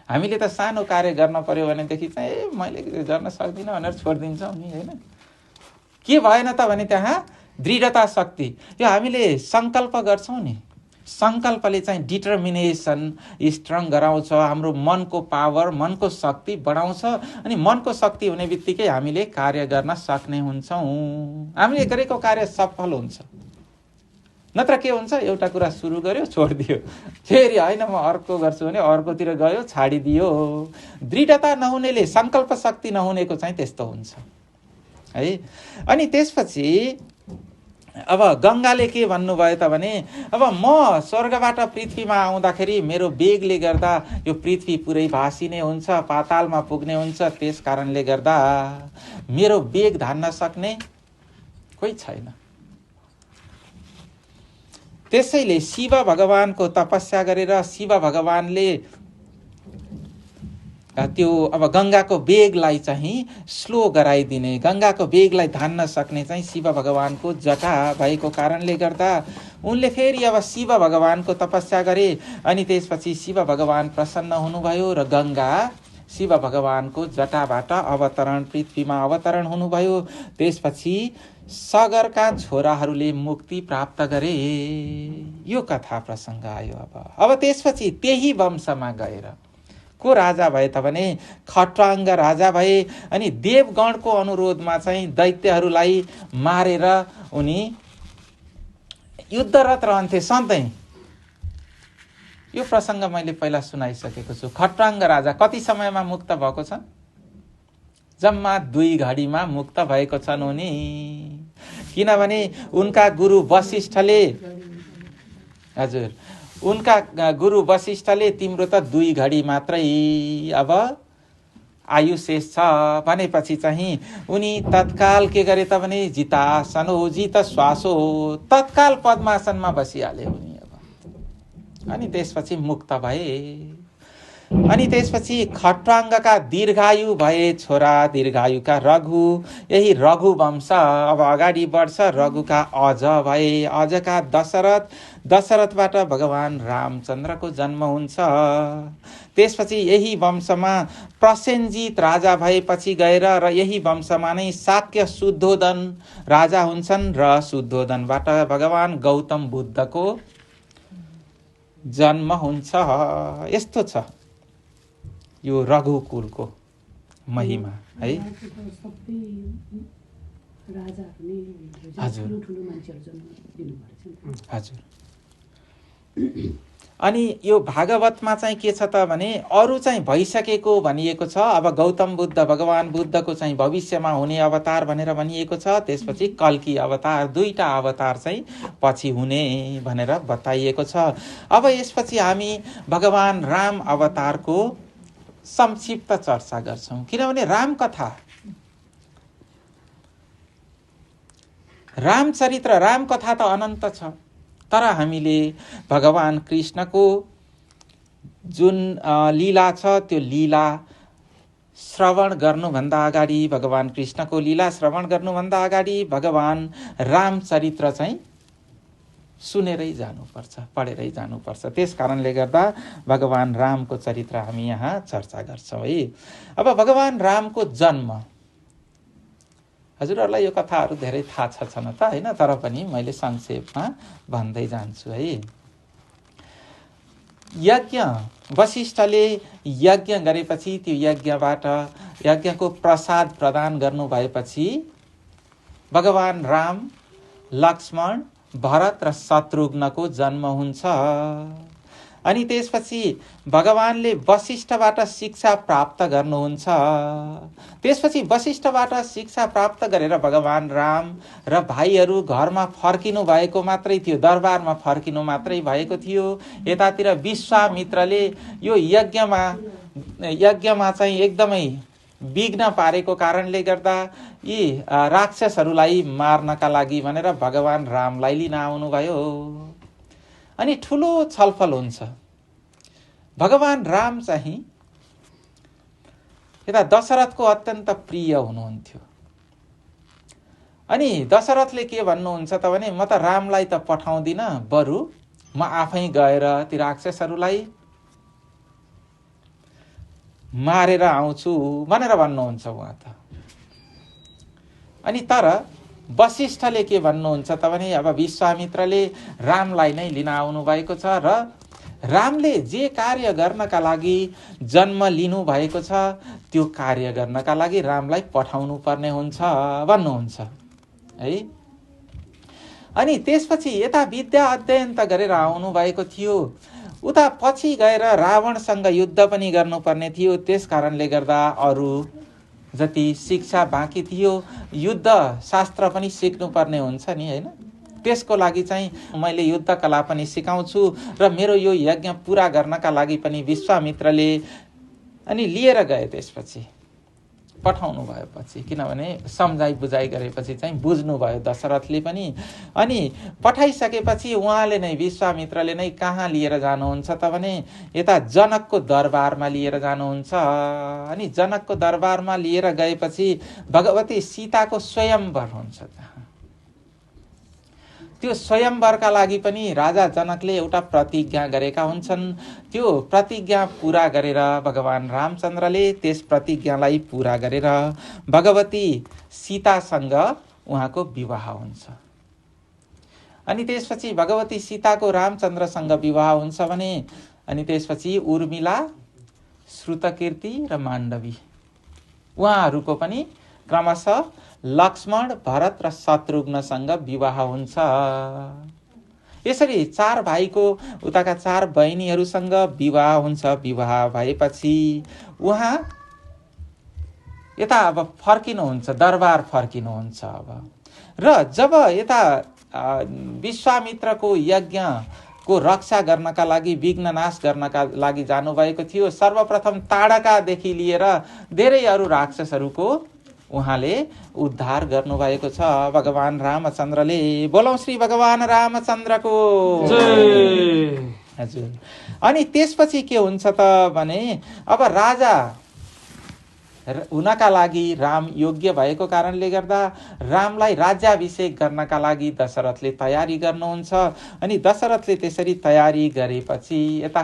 हामीले त सानो कार्य गर्न पर्यो भनेदेखि चाहिँ मैले गर्न सक्दिनँ भनेर छोडिदिन्छौँ नि, होइन? के भएन त भने त्यहाँ दृढता शक्ति। यो हामीले सङ्कल्प गर्छौँ नि, सङ्कल्पले चाहिँ डिटर्मिनेसन स्ट्रङ गराउँछ, हाम्रो मनको पावर, मनको शक्ति बढाउँछ। अनि मनको शक्ति हुने बित्तिकै हामीले कार्य गर्न सक्ने हुन्छौँ, हामीले गरेको कार्य सफल हुन्छ। नत्र के हुन्छ, एउटा कुरा सुरु गर्यो छोडिदियो, फेरि होइन म अर्को गर्छु भने अर्कोतिर गयो छाडिदियो। दृढता नहुनेले, सङ्कल्प शक्ति नहुनेको चाहिँ त्यस्तो हुन्छ है। अनि त्यसपछि अब गङ्गाले के भन्नुभयो त भने, अब म स्वर्गबाट पृथ्वीमा आउँदाखेरि मेरो वेगले गर्दा यो पृथ्वी पुरै भासिने हुन्छ, पातालमा पुग्ने हुन्छ। त्यस कारणले गर्दा मेरो वेग धान्न सक्ने कोही छैन। त्यसैले शिव भगवानको तपस्या गरेर शिव भगवानले त्यो अब गङ्गाको वेगलाई चाहिँ स्लो गराइदिने, गङ्गाको वेगलाई धान्न सक्ने चाहिँ शिव भगवानको जटा भएको कारणले गर्दा उनले फेरि अब शिव भगवानको तपस्या गरे। अनि त्यसपछि शिव भगवान प्रसन्न हुनुभयो र गङ्गा शिव भगवानको जटाबाट अवतरण, पृथ्वीमा अवतरण हुनुभयो। त्यसपछि सगरका छोराहरूले मुक्ति प्राप्त गरे। यो कथा प्रसङ्ग आयो। अब त्यसपछि त्यही वंशमा गएर को राजा भए त भने खट्वाङ्ग राजा भए। अनि देवगणको अनुरोधमा चाहिँ दैत्यहरूलाई मारेर उनी युद्धरत रहन्थे सधैँ। यो प्रसङ्ग मैले पहिला सुनाइसकेको छु। खट्वाङ्ग राजा कति समयमा मुक्त भएको छन्? जम्मा 2 घडीमा मुक्त भएको छन् उनी। किनभने उनका गुरु वशिष्ठले, हजुर, उनका गुरु वशिष्ठले तिम्रो त 2 घडी मात्रै अब आयु शेष छ भनेपछि चाहिँ उनी तत्काल के गरे त भने जितासनो जित श्वासो, तत्काल पद्मासनमा बसिहाले उनी अब। अनि त्यसपछि मुक्त भए। अनि त्यसपछि खट्वाङ्गका दीर्घायु भए छोरा, दीर्घायुका रघु। यही रघु वंश अब अगाडि बढ्छ। रघुका अज भए, अजका दशरथ, दशरथबाट भगवान रामचन्द्रको जन्म हुन्छ। त्यसपछि यही वंशमा प्रसेनजित राजा भएपछि गएर र यही वंशमा नै शाक्य शुद्धोदन राजा हुन्छन् र शुद्धोदनबाट भगवान गौतम बुद्धको जन्म हुन्छ। यस्तो छ यो रघुकुलको महिमा है। हजुर हजुर। अनि यो भागवतमा चाहिँ के छ त भने अरू चाहिँ भइसकेको भनिएको छ। अब गौतम बुद्ध, भगवान बुद्धको चाहिँ भविष्यमा हुने अवतार भनेर भनिएको छ। त्यसपछि कल्की अवतार, 2टा अवतार चाहिँ पछि हुने भनेर बताइएको छ। अब यसपछि हामी भगवान राम अवतारको संक्षिप्त चर्चा गर्छौं। किनभने रामकथा, रामचरित्र, रामकथा त अनन्त छ। तर हामीले भगवान कृष्णको जुन लीला छ त्यो लीला श्रवण गर्नुभन्दा अगाडि, भगवान कृष्णको लीला श्रवण गर्नुभन्दा अगाडि भगवान रामचरित्र चाहिँ सुनेरै जानुपर्छ, पढेरै जानुपर्छ। त्यस कारणले गर्दा भगवान रामको चरित्र हामी यहाँ चर्चा गर्छौँ है। अब भगवान रामको जन्म, हजुरहरूलाई यो कथाहरू धेरै थाहा छन् त होइन, तर पनि मैले संक्षेपमा भन्दै जान्छु है। यज्ञ, वशिष्ठले यज्ञ गरेपछि त्यो यज्ञबाट यज्ञको प्रसाद प्रदान गर्नु भएपछि भगवान राम, लक्ष्मण, भरत र शत्रुघ्नको जन्म हुन्छ। अनि त्यसपछि भगवानले वशिष्ठबाट शिक्षा प्राप्त गर्नुहुन्छ। त्यसपछि वशिष्ठबाट शिक्षा प्राप्त गरेर भगवान राम र भाइहरू घरमा फर्किनु भएको मात्रै थियो, दरबारमा फर्किनु मात्रै भएको थियो। यतातिर विश्वामित्रले यो यज्ञमा चाहिँ एकदमै विघ्न पारेको कारणले गर्दा यी राक्षसहरूलाई मार्नका लागि भनेर भगवान रामलाई लिन आउनुभयो। अनि ठुलो छलफल हुन्छ। भगवान राम चाहिँ यता दशरथको अत्यन्त प्रिय हुनुहुन्थ्यो। अनि दशरथले के भन्नुहुन्छ त भने म त रामलाई त पठाउँदिन, बरु म आफै गएर ती राक्षसहरूलाई मारेर आउँछु भनेर भन्नुहुन्छ उहाँ त। अनि तर वशिष्ठले के भन्नुहुन्छ त भने अब विश्वामित्रले रामलाई नै लिन आउनु भएको छ र रामले जे कार्य गर्नका लागि जन्म लिनु भएको छ त्यो कार्य गर्नका लागि रामलाई पठाउनु पर्ने हुन्छ भन्नुहुन्छ है। अनि त्यसपछि यता विद्या अध्ययन त गरेर आउनु भएको थियो, उता पछि गएर रावणसँग युद्ध पनि गर्नुपर्ने थियो। त्यस कारणले गर्दा अरू जति शिक्षा बाँकी थियो, युद्ध शास्त्र पनि सिक्नुपर्ने हुन्छ नि हैन। त्यसको लागि चाहिँ मैले युद्ध कला पनि सिकाउँछु र मेरो यो यज्ञ पूरा गर्नका लागि पनि विश्वामित्रले अनि लिएर गए। त्यसपछि पठाउनु भएपछि, किनभने सम्झाइ बुझाइ गरेपछि चाहिँ बुझ्नुभयो दशरथले पनि। अनि पठाइसकेपछि उहाँले नै विश्वामित्रले नै कहाँ लिएर जानुहुन्छ त भने यता जनकको दरबारमा लिएर जानुहुन्छ। अनि जनकको दरबारमा लिएर गएपछि भगवती सीताको स्वयंवर हुन्छ। त्यो स्वयंवरका लागि पनि राजा जनकले एउटा प्रतिज्ञा गरेका हुन्छन्। त्यो प्रतिज्ञा पूरा गरेर भगवान रामचन्द्रले त्यस प्रतिज्ञालाई पूरा गरेर भगवती सीतासँग उहाँको विवाह हुन्छ। अनि त्यसपछि भगवती सीताको रामचन्द्रसँग विवाह हुन्छ भने अनि त्यसपछि उर्मिला, श्रुतकीर्ति र माण्डवी उहाँहरूको पनि क्रमशः लक्ष्मण, भरत र शत्रुघ्नसँग विवाह हुन्छ। यसरी 4 भाइको उताका 4 बहिनीहरूसँग विवाह हुन्छ। विवाह भएपछि उहाँ यता अब फर्किनुहुन्छ, दरबार फर्किनुहुन्छ अब। र जब यता विश्वामित्रको यज्ञको रक्षा गर्नका लागि, विघ्ननाश गर्नका लागि जानुभएको थियो, सर्वप्रथम ताडकादेखि लिएर धेरै अरू राक्षसहरूको उहाँले उद्धार गर्नुभएको छ भगवान रामचन्द्रले। बोलौं श्री भगवान रामचन्द्रको जय। हजुर। अनि त्यसपछि के हुन्छ त भने अब राजा हुनका लागि राम योग्य भएको कारणले गर्दा रामलाई राज्याभिषेक गर्नका लागि दशरथले तयारी गर्नुहुन्छ। अनि दशरथले त्यसरी तयारी गरेपछि यता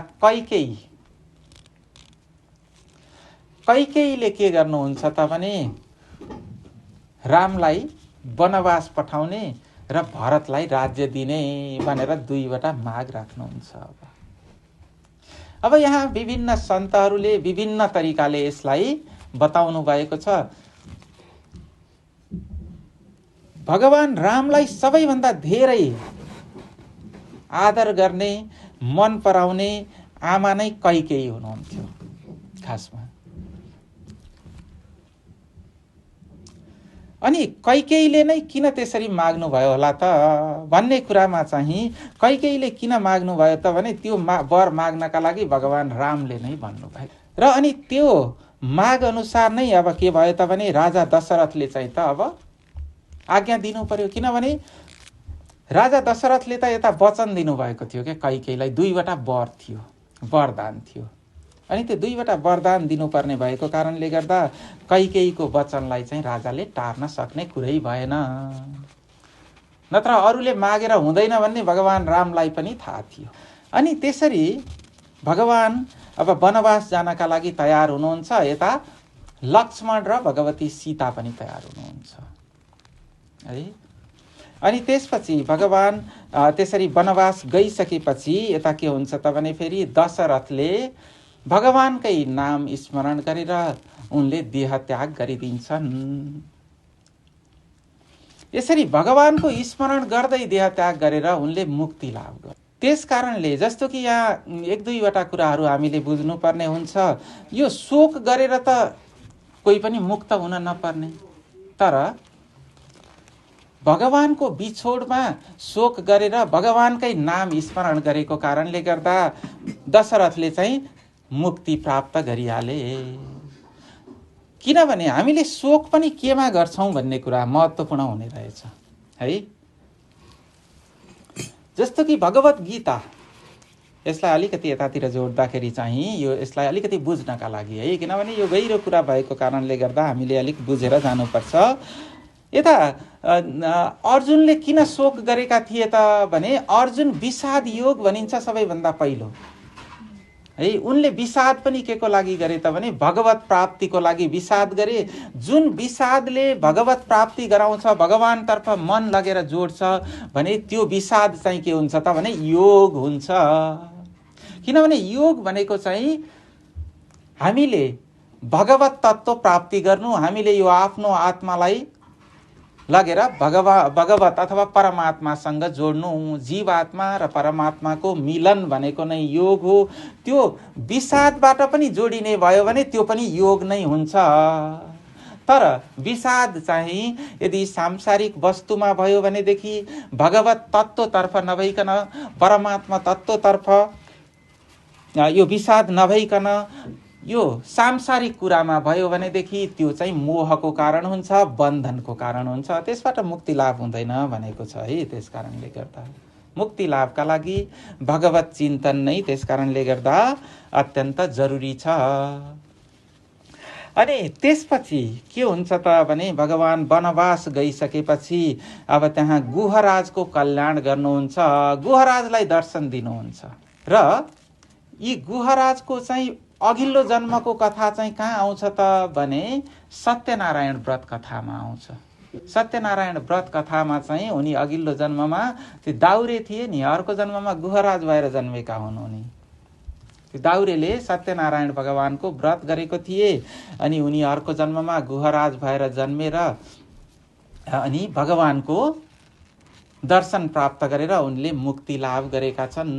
कैकेयीले के गर्नुहुन्छ त भने रामलाई वनवास पठाउने र भरतलाई राज्य दिने भनेर 2वटा माग राख्नुहुन्छ। अब यहाँ विभिन्न सन्तहरूले विभिन्न तरिकाले यसलाई बताउनु भएको छ। भगवान रामलाई सबैभन्दा धेरै आदर गर्ने, मन पराउने आमा नै कैकेयी हुनुहुन्थ्यो खासमा। अनि कैकेयीले नै किन त्यसरी माग्नु भयो होला त भन्ने कुरामा चाहिँ कैकेयीले किन माग्नु भयो त भने त्यो वर माग्नका लागि भगवान रामले नै भन्नुभयो। र अनि त्यो माग अनुसार नै अब के भयो त भने राजा दशरथले चाहिँ त अब आज्ञा दिनु पर्यो। किनभने राजा दशरथले त यता वचन दिनुभएको थियो के कैकेयीलाई, 2वटा वर थियो, वरदान थियो। अनि त्यो 2वटा वरदान दिनुपर्ने भएको कारणले गर्दा कैकेयीको वचनलाई चाहिँ राजाले टार्न सक्ने कुरै भएन। नत्र अरूले मागेर हुँदैन भन्ने भगवान रामलाई पनि थाहा थियो। अनि त्यसरी भगवान अब वनवास जानका लागि तयार हुनुहुन्छ। यता लक्ष्मण र भगवती सीता पनि तयार हुनुहुन्छ है। अनि त्यसपछि भगवान त्यसरी वनवास गइसकेपछि यता के हुन्छ त भने फेरि दशरथले भगवानकै नाम स्मरण गरेर उनले देह त्याग गरिदिन्छन्। यसरी भगवानको स्मरण गर्दै देह त्याग गरेर उनले मुक्ति लाभ गरे। त्यस कारणले जस्तो कि यहाँ 1-2वटा कुराहरू हामीले बुझ्नुपर्ने हुन्छ। यो शोक गरेर त कोही पनि मुक्त हुन नपर्ने, तर भगवानको बिछोडमा शोक गरेर भगवानकै नाम स्मरण गरेको कारणले गर्दा दशरथले चाहिँ मुक्ति प्राप्त गरिहाले। किनभने हामीले शोक पनि केमा गर्छौँ भन्ने कुरा महत्त्वपूर्ण हुने रहेछ है। जस्तो कि भगवत गीता, यसलाई अलिकति यतातिर जोड्दाखेरि चाहिँ यसलाई अलिकति बुझ्नका लागि है, किनभने यो गहिरो कुरा भएको कारणले गर्दा हामीले अलिक बुझेर जानुपर्छ। यता अर्जुनले किन शोक गरेका थिए त भने अर्जुन विषाद योग भनिन्छ सबैभन्दा पहिलो है। उनले विषाद पनि के को लागि गरे त भने भगवत प्राप्तिको लागि विषाद गरे। जुन विषादले भगवत प्राप्ति गराउँछ, भगवानतर्फ मन लगेर जोड्छ भने त्यो विषाद चाहिँ के हुन्छ त भने योग हुन्छ। किनभने योग भनेको चाहिँ हामीले भगवत तत्त्व प्राप्ति गर्नु, हामीले यो आफ्नो आत्मालाई लगेर भगवत अथवा परमात्मासँग जोड्नु। जीवात्मा र परमात्माको मिलन भनेको नै योग हो। त्यो विषादबाट पनि जोडिने भयो भने त्यो पनि योग नै हुन्छ। तर विषाद चाहिँ यदि सांसारिक वस्तुमा भयो भनेदेखि भगवत तत्त्वतर्फ नभइकन परमात्मा तत्त्वतर्फ यो विषाद नभइकन यो सांसारिक कुरामा भयो भनेदेखि त्यो चाहिँ मोहको कारण हुन्छ, बन्धनको कारण हुन्छ। त्यसबाट मुक्ति लाभ हुँदैन भनेको छ है। त्यस कारणले गर्दा मुक्ति लाभका लागि भगवत चिन्तन नै त्यस कारणले गर्दा अत्यन्त जरुरी छ। अनि त्यसपछि के हुन्छ त भने भगवान वनवास गइसकेपछि अब त्यहाँ गुहराजको कल्याण गर्नुहुन्छ, गुहराजलाई दर्शन दिनुहुन्छ। र यी गुहराजको चाहिँ अघिल्लो जन्मको कथा चाहिँ कहाँ आउँछ त भने सत्यनारायण व्रत कथामा आउँछ। सत्यनारायण व्रत कथामा चाहिँ उनी अघिल्लो जन्ममा त्यो दाउरे थिए नि, अर्को जन्ममा गुहराज भएर जन्मेका हुन् उनी। त्यो दाउरेले सत्यनारायण भगवानको व्रत गरेको थिए अनि उनी अर्को जन्ममा गुहराज भएर जन्मेर अनि भगवानको दर्शन प्राप्त गरेर उनले मुक्ति लाभ गरेका छन्।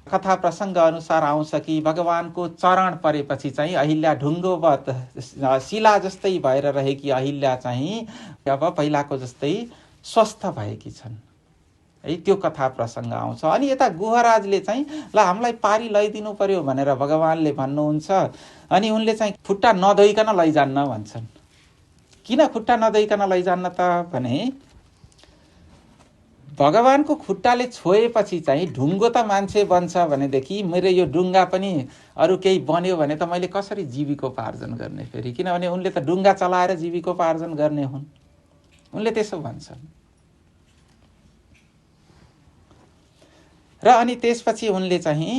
कथा प्रसङ्ग अनुसार आउँछ कि भगवानको चरण परेपछि चाहिँ अहिल्या ढुङ्गोवत शिला जस्तै भएर रहेकी अहिल्या चाहिँ अब पहिलाको जस्तै स्वस्थ भएकी छन् है। त्यो कथा प्रसङ्ग आउँछ। अनि यता गुहराजले चाहिँ ल हामीलाई पारी लैदिनु पर्यो भनेर भगवानले भन्नुहुन्छ। अनि उनले चाहिँ खुट्टा नधोइकन लैजान्न भन्छन्। किन खुट्टा नधोइकन लैजान्न त भने भगवानको खुट्टाले छोएपछि चाहिँ ढुङ्गो त मान्छे बन्छ भनेदेखि मेरो यो डुङ्गा पनि अरू केही बन्यो भने त मैले कसरी जीविकोपार्जन गर्ने फेरि, किनभने उनले त डुङ्गा चलाएर जीविकोपार्जन गर्ने हुन्। उनले त्यसो भन्छन्। र अनि त्यसपछि उनले चाहिँ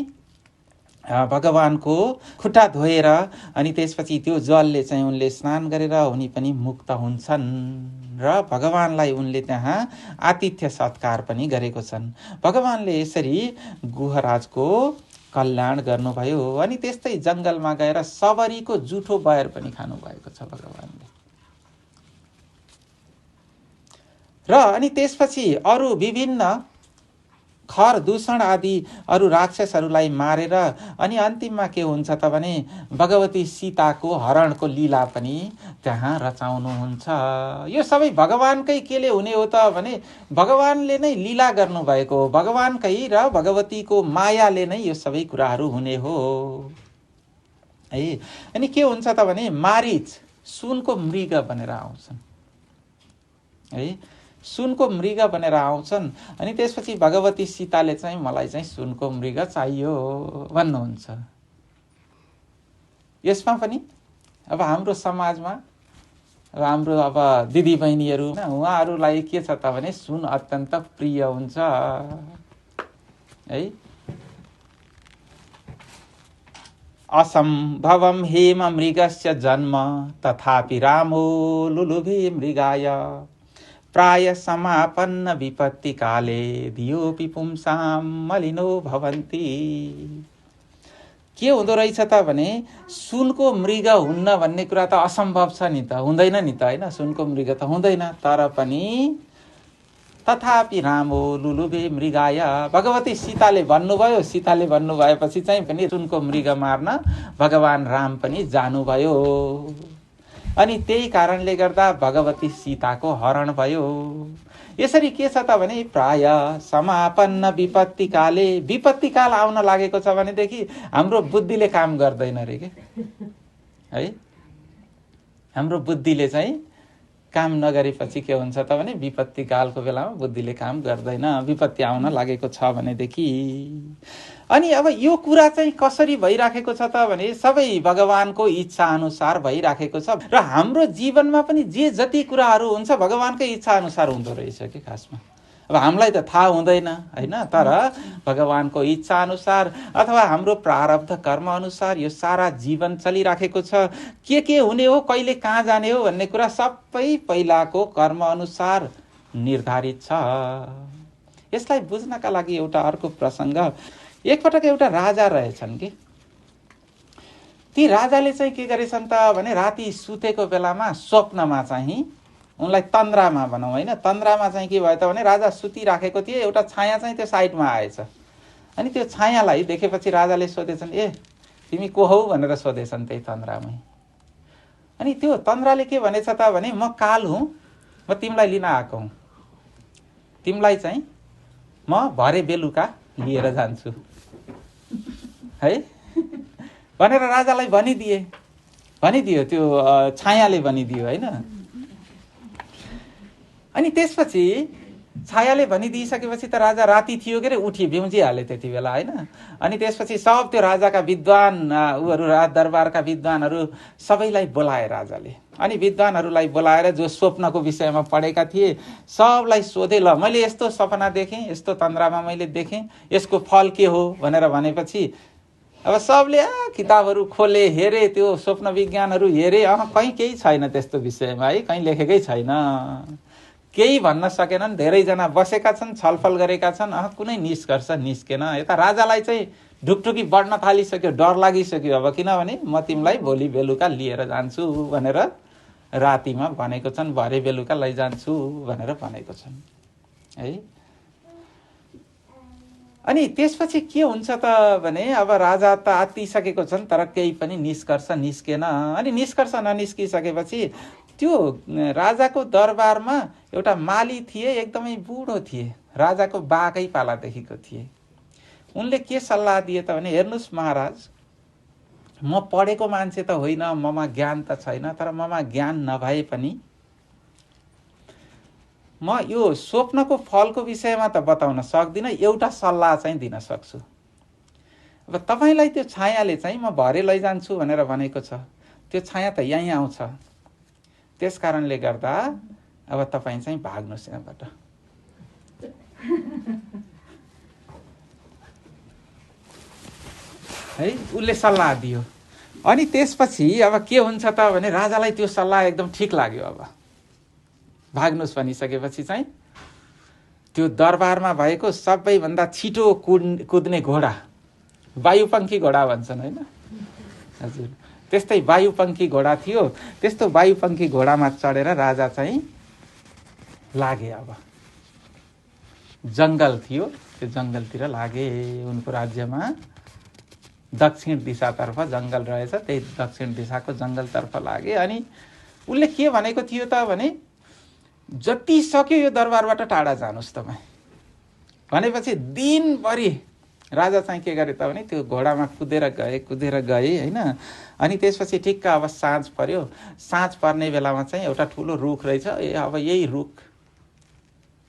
भगवानको खुट्टा धोएर अनि त्यसपछि त्यो जलले चाहिँ उनले स्नान गरेर उनी पनि मुक्त हुन्छन् र भगवानलाई उनले त्यहाँ आतिथ्य सत्कार पनि गरेको छन्। भगवानले यसरी गुहराजको कल्याण गर्नुभयो। अनि त्यस्तै जङ्गलमा गएर सबरीको जुठो बयर पनि खानुभएको छ भगवानले। र अनि त्यसपछि अरू विभिन्न खर दूषण आदि अरू राक्षसहरूलाई मारेर अनि अन्तिममा के हुन्छ त भने भगवती सीताको हरणको लीला पनि त्यहाँ रचाउनुहुन्छ। यो सबै भगवानकै केले हुने हो त भने भगवानले नै लीला गर्नुभएको हो, भगवानकै र भगवतीको मायाले नै यो सबै कुराहरू हुने हो है। अनि के हुन्छ त भने मारीच सुनको मृग बनेर आउँछन् है, सुनको मृग बनेर आउँछन्। अनि त्यसपछि भगवती सीताले चाहिँ मलाई चाहिँ सुनको मृग चाहियो भन्नुहुन्छ। यसमा पनि अब हाम्रो समाजमा अब हाम्रो अब दिदी बहिनीहरू उहाँहरूलाई के छ त भने सुन अत्यन्त प्रिय हुन्छ है। असम्भवम हेम मृगस्य जन्म तथापि रामो लुलुभे मृगाय प्राय समापन्न विपत्ति काले धियोपि पुंसाम मलिनो भवन्ति। के हुँदो रहेछ त भने सुनको मृग हुन्न भन्ने कुरा त असम्भव छ नि त, हुँदैन नि त होइन, सुनको मृग त हुँदैन। तर पनि तथापि रामो लुलुभे मृगाय भगवती सीताले भन्नुभयो, सीताले भन्नुभएपछि चाहिँ पनि सुनको मृग मार्न भगवान राम पनि जानुभयो। अनि त्यही कारणले गर्दा भगवती सीताको हरण भयो। यसरी के छ त भने प्राय समापन्न विपत्ति काले, विपत्ति काल आउन लागेको छ भनेदेखि हाम्रो बुद्धिले काम गर्दैन रे के है। हाम्रो बुद्धिले चाहिँ काम नगरेपछि के हुन्छ त भने विपत्ति कालको बेलामा बुद्धिले काम गर्दैन, विपत्ति आउन लागेको छ भनेदेखि। अनि अब यो कुरा चाहिँ कसरी भइराखेको छ त भने सबै भगवानको इच्छा अनुसार भइराखेको छ र हाम्रो जीवनमा पनि जे जति कुराहरू हुन्छ भगवानकै इच्छा अनुसार हुँदो रहेछ कि खासमा। अब हामीलाई त थाहा हुँदैन हैन, तर भगवानको इच्छा अनुसार अथवा हाम्रो प्रारब्ध कर्म अनुसार यो सारा जीवन चलिराखेको छ। के हुने हो, कहिले कहाँ जाने हो भन्ने कुरा सबै पहिलाको कर्म अनुसार निर्धारित छ। यसलाई बुझ्नका लागि एउटा अर्को प्रसङ्ग, एकपटक एउटा राजा रहेछन् कि ती राजाले चाहिँ के गरेछन् त भने राति सुतेको बेलामा स्वप्नमा चाहिँ उनलाई तन्द्रामा भनौँ हैन, तन्द्रामा चाहिँ के भयो त भने राजा सुतिराखेको थिए, एउटा छाया चाहिँ त्यो साइडमा आएछ। अनि त्यो छायालाई देखेपछि राजाले सोधेछन्, ए तिमी को हौ भनेर सोधेछन् त्यही तन्द्रामै। अनि त्यो तन्द्राले के भनेछ त भने म काल हुँ, म तिमीलाई लिन आएको हुँ, तिमीलाई चाहिँ म भरे बेलुका लिएर जान्छु है भनेर राजालाई भनिदियो त्यो छायाले भनिदियो हैन। अनि त्यसपछि छायाले भनिदिइसकेपछि त राजा राति थियो के अरे उठी बिउजिहाले त्यति बेला हैन। अनि त्यसपछि सब त्यो राजाका विद्वान उहरू राज दरबारका विद्वानहरू सबैलाई बोलाए राजाले। अनि विद्वानहरूलाई बोलाएर जो स्वप्नको विषयमा पढेका थिए सबलाई सोधे, ल मैले यस्तो सपना देखेँ, यस्तो तन्द्रामा मैले देखेँ, यसको फल के हो भनेर भनेपछि अब सबले किताबहरू खोले, हेरे, त्यो स्वप्न विज्ञानहरू हेरे, कहीँ केही छैन त्यस्तो विषयमा है, कहीँ लेखेकै छैन, केही भन्न सकेनन्। धेरैजना बसेका छन्, छलफल गरेका छन्, कुनै निष्कर्ष निस्केन। यता राजालाई चाहिँ ढुकढुकी बढ्न थालिसक्यो, डर लागिसक्यो। अब किनभने म तिमीलाई भोलि बेलुका लिएर जान्छु भनेर रातिमा भनेको छन्, भरे बेलुका लैजान्छु भनेर भनेको छन् है। अनि त्यसपछि के हुन्छ त भने अब राजा त आत्तिसकेको छन्, तर केही पनि निष्कर्ष निस्केन। अनि निष्कर्ष ननिस्किसकेपछि त्यो राजाको दरबारमा एउटा माली थिए, एकदमै बुढो थिए, राजाको बाकै पालादेखिको थिए। उनले के सल्लाह दिए त भने, हेर्नुहोस् महाराज, म पढेको मान्छे त होइन, ममा ज्ञान त छैन, तर ममा ज्ञान नभए पनि म यो स्वप्नको फलको विषयमा त बताउन सक्दिनँ, एउटा सल्लाह चाहिँ दिन सक्छु। अब तपाईँलाई त्यो छायाले चाहिँ म भरे लैजान्छु भनेर भनेको छ, त्यो छाया त यहीँ आउँछ, त्यस कारणले गर्दा अब तपाईँ चाहिँ भाग्नुहोस् यहाँबाट। है उसले सल्लाह दियो। अनि त्यसपछि अब के हुन्छ त भने राजालाई त्यो सल्लाह एकदम ठिक लाग्यो। अब भाग्नुहोस् भनिसकेपछि चाहिँ त्यो दरबारमा भएको सबैभन्दा छिटो कुद्ने घोडा, वायुपङ्खी घोडा भन्छन् होइन हजुर, त्यस्तै वायुपङ्खी घोडा थियो। त्यस्तो वायुपङ्खी घोडामा चढेर राजा चाहिँ लागे। अब जङ्गल थियो, त्यो जङ्गलतिर लागे। उनको राज्यमा दक्षिण दिशातर्फ जङ्गल रहेछ, त्यही दक्षिण दिशाको जङ्गलतर्फ लागे। अनि उसले के भनेको थियो त भने, जति सक्यो यो दरबारबाट टाढा जानुहोस् तपाईँ भनेपछि दिनभरि राजा चाहिँ के गरे त भने त्यो घोडामा कुदेर गए होइन। अनि त्यसपछि ठिक्क अब साँझ पर्यो। साँझ पर्ने बेलामा चाहिँ एउटा ठुलो रुख रहेछ। अब यही रुख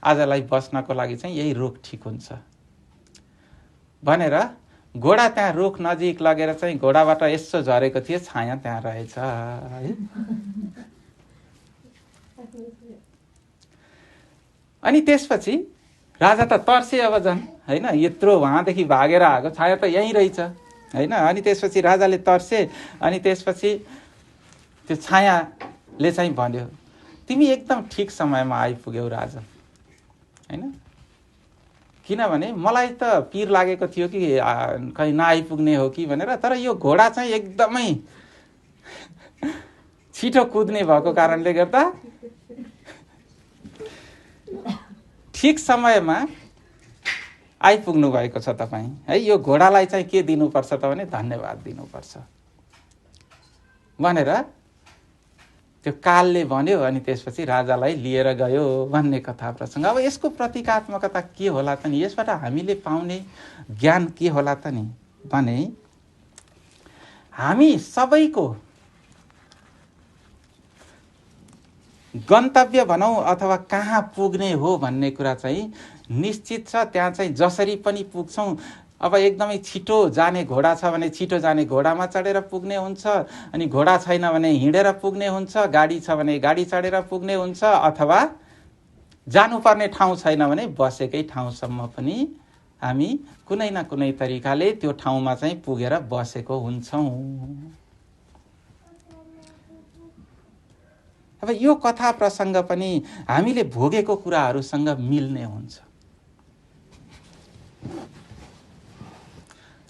आजलाई बस्नको लागि चाहिँ यही रुख ठिक हुन्छ भनेर घोडा त्यहाँ रुख नजिक लगेर चाहिँ घोडाबाट यसो झरेको थियो, छाया त्यहाँ रहेछ है। अनि त्यसपछि राजा त तर्से अब झन् होइन, यत्रो वहाँदेखि भागेर आएको, छाया त यहीँ रहेछ होइन। अनि त्यसपछि राजाले तर्से। अनि त्यसपछि त्यो छायाले चाहिँ भन्यो, तिमी एकदम ठिक समयमा आइपुग्यौ राजा होइन, किनभने मलाई त पिर लागेको थियो कि कहीँ नआइपुग्ने हो कि भनेर, तर यो घोडा चाहिँ एकदमै छिटो कुद्ने भएको कारणले गर्दा ठिक समयमा आइपुग्नु भएको छ तपाईँ है। यो घोडालाई चाहिँ के दिनुपर्छ त भने धन्यवाद दिनुपर्छ भनेर त्यो कालले भन्यो। अनि त्यसपछि राजालाई लिएर गयो भन्ने कथा प्रसङ्ग। अब यसको प्रतीकात्मकता के होला त नि, यसबाट हामीले पाउने ज्ञान के होला त नि भने, हामी सबैको गन्तव्य भनौँ अथवा कहाँ पुग्ने हो भन्ने कुरा चाहिँ निश्चित छ। त्यहाँ चाहिँ जसरी पनि पुग्छौँ। अब एकदमै छिटो जाने घोडा छ भने छिटो जाने घोडामा चढेर पुग्ने हुन्छ, अनि घोडा छैन भने हिँडेर पुग्ने हुन्छ, गाडी छ भने गाडी चढेर पुग्ने हुन्छ, अथवा जानुपर्ने ठाउँ छैन भने बसेकै ठाउँसम्म पनि हामी कुनै न कुनै तरिकाले त्यो ठाउँमा चाहिँ पुगेर बसेको हुन्छौँ। अब यो कथा प्रसङ्ग पनि हामीले भोगेको कुराहरूसँग मिल्ने हुन्छ।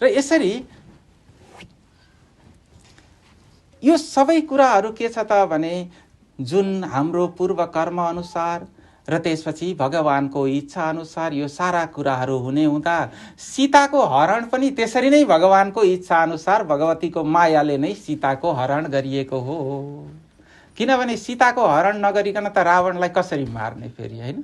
र यसरी यो सबै कुराहरू के छ त भने जुन हाम्रो पूर्व कर्म अनुसार र त्यसपछि भगवानको इच्छा अनुसार यो सारा कुराहरू हुने हुँदा सीताको हरण पनि त्यसरी नै भगवानको इच्छा अनुसार भगवतीको मायाले नै सीताको हरण गरिएको हो। किनभने सीताको हरण नगरिकन त रावणलाई कसरी मार्ने फेरि, हैन?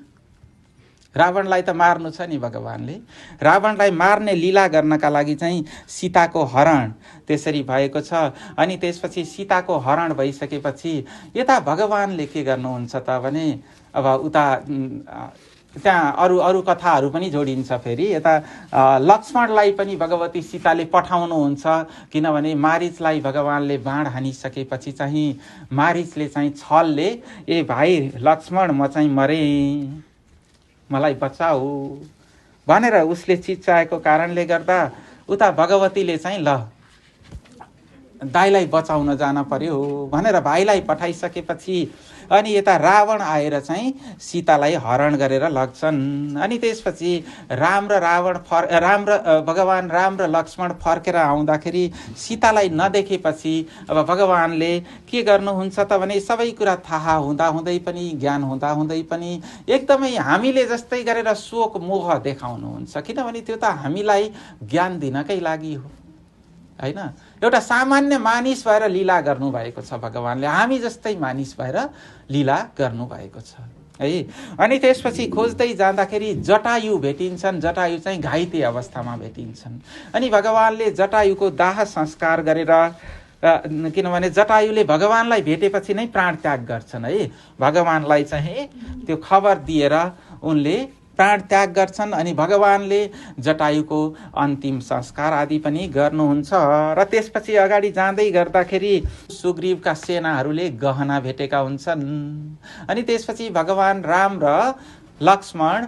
रावणलाई त मार्नु छ नि भगवानले। रावणलाई मार्ने लीला गर्नका लागि चाहिँ सीताको हरण त्यसरी भएको छ। अनि त्यसपछि सीताको हरण भइसकेपछि यता भगवानले के गर्नुहुन्छ त भने अब उता त्यहाँ अरू कथाहरू पनि जोडिन्छ। फेरि यता लक्ष्मणलाई पनि भगवती सीताले पठाउनुहुन्छ, किनभने मारीचलाई भगवानले बाण हानिसकेपछि चाहिँ मारीचले चाहिँ छलले ए भाइ लक्ष्मण म चाहिँ मरेँ, मलाई बचाऊ भनेर उसले चिच्चाएको कारणले गर्दा उता भगवतीले चाहिँ ल दाइलाई बचाउन जान पर्यो भनेर भाइलाई पठाइसकेपछि अनि यता रावण आएर चाहिँ सीतालाई हरण गरेर लग्छन्। अनि त्यसपछि भगवान राम र लक्ष्मण फर्केर आउँदाखेरि सीतालाई नदेखेपछि अब भगवानले के गर्नुहुन्छ त भने सबै कुरा थाहा हुँदाहुँदै पनि ज्ञान हुँदाहुँदै पनि एकदमै हामीले जस्तै गरेर शोक मोह देखाउनुहुन्छ। किनभने त्यो त हामीलाई ज्ञान दिनकै लागि हो, हैन? एउटा सामान्य मानिस भएर लीला गर्नुभएको छ भगवानले, हामी जस्तै मानिस भएर लीला गर्नुभएको छ है। अनि त्यसपछि खोज्दै जाँदाखेरि जटायु भेटिन्छन्। जटायु चाहिँ घाइते अवस्थामा भेटिन्छन्। अनि भगवानले जटायुको दाह संस्कार गरेर, किनभने जटायुले भगवानलाई भेटेपछि नै प्राण त्याग गर्छन् है। भगवानलाई चाहिँ त्यो खबर दिएर उनले प्राण त्याग गर्छन्। अनि भगवानले जटायुको अन्तिम संस्कार आदि पनि गर्नुहुन्छ। र त्यसपछि अगाडि जाँदै गर्दाखेरि सुग्रीवका सेनाहरूले गहना भेटेका हुन्छन्। अनि त्यसपछि भगवान राम र लक्ष्मण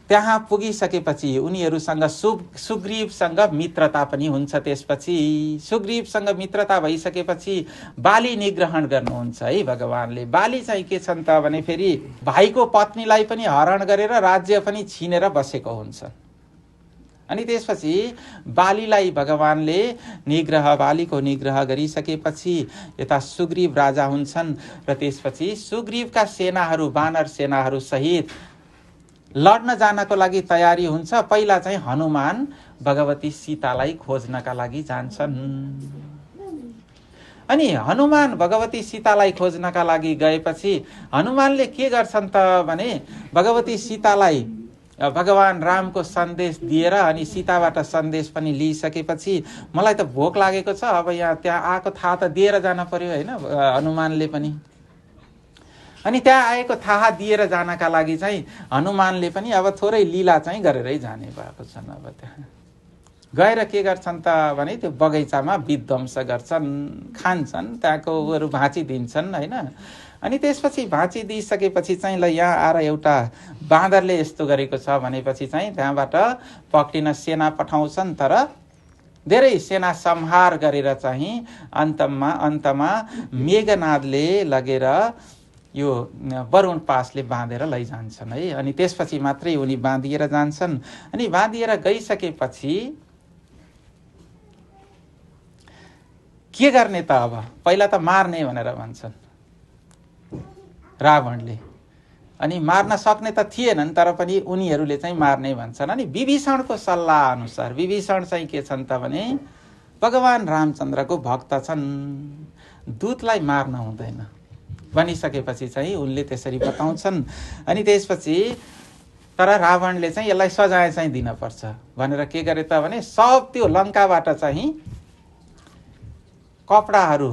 त्यहाँ पुगिसकेपछि उनीहरूसँग सुग्रीवसँग मित्रता पनि हुन्छ। त्यसपछि सुग्रीवसँग मित्रता भइसकेपछि बाली निग्रहण गर्नुहुन्छ है भगवानले। बाली चाहिँ के छन् त भने फेरि भाइको पत्नीलाई पनि हरण गरेर राज्य पनि छिनेर बसेको हुन्छ। अनि त्यसपछि बालीलाई भगवानले बालीको निग्रह गरिसकेपछि यता सुग्रीव राजा हुन्छन्। र त्यसपछि सुग्रीवका सेनाहरू वानर सेनाहरू सहित लड्न जानको लागि तयारी हुन्छ। पहिला चाहिँ हनुमान भगवती सीतालाई खोज्नका लागि जान्छन्। अनि हनुमान भगवती सीतालाई खोज्नका लागि गएपछि हनुमानले के गर्छन् त भने भगवती सीतालाई भगवान रामको सन्देश दिएर अनि सीताबाट सन्देश पनि लिइसकेपछि मलाई त भोक लागेको छ, अब यहाँ त्यहाँ आएको थाहा त दिएर जान पर्यो हैन हनुमानले पनि। अनि त्यहाँ आएको थाहा दिएर जानका लागि चाहिँ हनुमानले पनि अब थोरै लीला चाहिँ गरेरै जाने भएको छन्। अब त्यहाँ गएर के गर्छन् त भने त्यो बगैँचामा विध्वंस गर्छन्, खान्छन्, त्यहाँको उहरू भाँची दिन्छन् हैन। अनि त्यसपछि भाँची दिइसकेपछि चाहिँ ल यहाँ आएर एउटा बाँदरले यस्तो गरेको छ भनेपछि चाहिँ त्यहाँबाट पक्रिन सेना पठाउँछन्। तर धेरै सेना संहार गरेर चाहिँ अन्तमा मेघनादले लगेर यो वरुण पासले बाँधेर लैजान्छन् है। अनि त्यसपछि मात्रै उनी बाँधिएर जान्छन्। अनि बाँधिएर गइसकेपछि के गर्ने त अब पहिला त मार्ने भनेर भन्छन् रावणले। अनि मार्न सक्ने त थिएनन् तर पनि उनीहरूले चाहिँ मार्ने भन्छन्। अनि विभीषणको सल्लाह अनुसार विभीषण चाहिँ के छन् त भने भगवान रामचन्द्रको भक्त छन्, दूतलाई मार्न हुँदैन भनिसकेपछि चाहिँ उनले त्यसरी बताउँछन्। अनि त्यसपछि तर रावणले चाहिँ यसलाई सजाय चाहिँ दिनपर्छ भनेर के गरे त भने सब त्यो लङ्काबाट चाहिँ कपडाहरू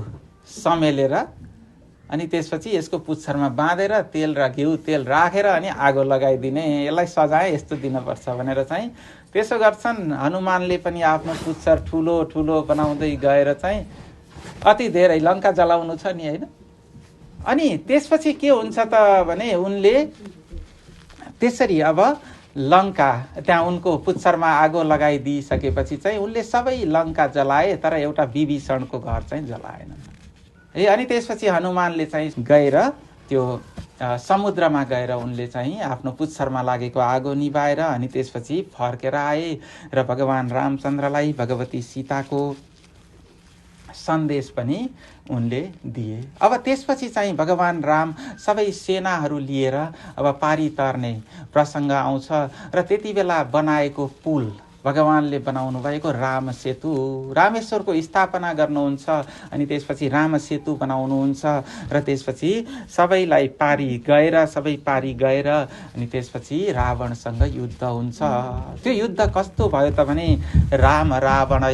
समेलेर अनि त्यसपछि यसको पुच्छरमा बाँधेर तेल र घिउ तेल राखेर अनि आगो लगाइदिने, यसलाई सजाय यस्तो दिनुपर्छ भनेर चाहिँ त्यसो गर्छन्। हनुमानले पनि आफ्नो पुच्छर ठुलो ठुलो बनाउँदै गएर चाहिँ अति धेरै लङ्का जलाउनु छ नि होइन। अनि त्यसपछि के हुन्छ त भने उनले त्यसरी अब लङ्का त्यहाँ उनको पुच्छरमा आगो लगाइदिइसकेपछि चाहिँ उनले सबै लङ्का जलाए, तर एउटा विभीषणको घर चाहिँ जलाएनन्। अनि त्यसपछि हनुमानले चाहिँ गएर त्यो समुद्रमा गएर उनले चाहिँ आफ्नो पुच्छरमा लागेको आगो निभाएर अनि त्यसपछि फर्केर आए र भगवान रामचन्द्रलाई भगवती सीताको सन्देश पनि उनले दिए। अब त्यसपछि चाहिँ भगवान राम सबै सेनाहरू लिएर अब पारी तर्ने प्रसङ्ग आउँछ र त्यति बेला बनाएको पुल भगवानले बनाउनु भएको राम सेतु, रामेश्वरको स्थापना गर्नुहुन्छ अनि त्यसपछि राम सेतु बनाउनुहुन्छ र त्यसपछि सबैलाई सबै पारी गएर अनि त्यसपछि रावणसँग युद्ध हुन्छ। त्यो युद्ध कस्तो भयो त भने राम रावण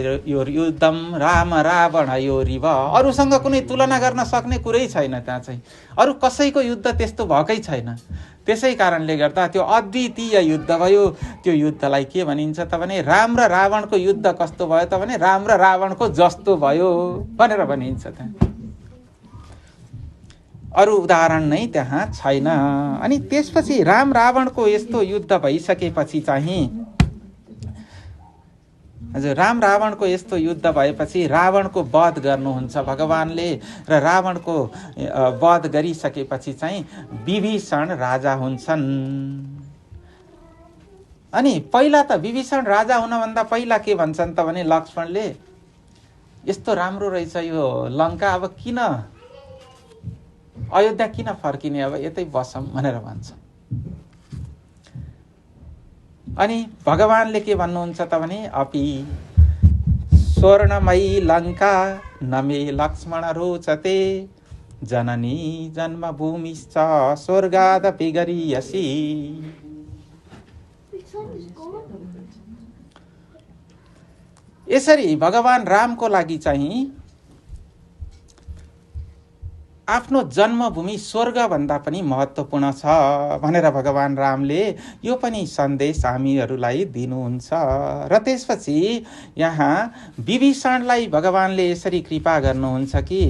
योरिव, अरूसँग कुनै तुलना गर्न सक्ने कुरै छैन। त्यहाँ चाहिँ अरू कसैको युद्ध त्यस्तो भएकै छैन। त्यसै कारणले गर्दा त्यो अद्वितीय युद्ध भयो। त्यो युद्धलाई के भनिन्छ त भने राम र रावणको युद्ध कस्तो भयो त भने राम र रावणको जस्तो भयो भनेर भनिन्छ। त्यहाँ अरू उदाहरण नै त्यहाँ छैन। अनि त्यसपछि राम रावणको यस्तो युद्ध भइसकेपछि चाहिँ हजुर राम रावणको यस्तो युद्ध भएपछि रावणको वध गर्नुहुन्छ भगवानले र रावणको वध गरिसकेपछि चाहिँ विभीषण राजा हुन्छन्। अनि पहिला त विभीषण राजा हुनभन्दा पहिला के भन्छन् त भने लक्ष्मणले यस्तो राम्रो रहेछ यो लङ्का, अब किन अयोध्या किन फर्किने, अब यतै बसौँ भनेर भन्छ। अनि भगवानले के भन्नुहुन्छ त भने अपि स्वर्णमयी लङ्का नमे लक्ष्मण रोचते जननी जन्मभूमिश्च स्वर्गादपि गरीयसी। यसरी भगवान रामको लागि चाहिँ आफ्नो जन्मभूमि स्वर्गभन्दा पनि महत्त्वपूर्ण छ भनेर भगवान रामले यो पनि सन्देश हामीहरूलाई दिनुहुन्छ। र त्यसपछि यहाँ विभीषणलाई भगवानले यसरी कृपा गर्नुहुन्छ कि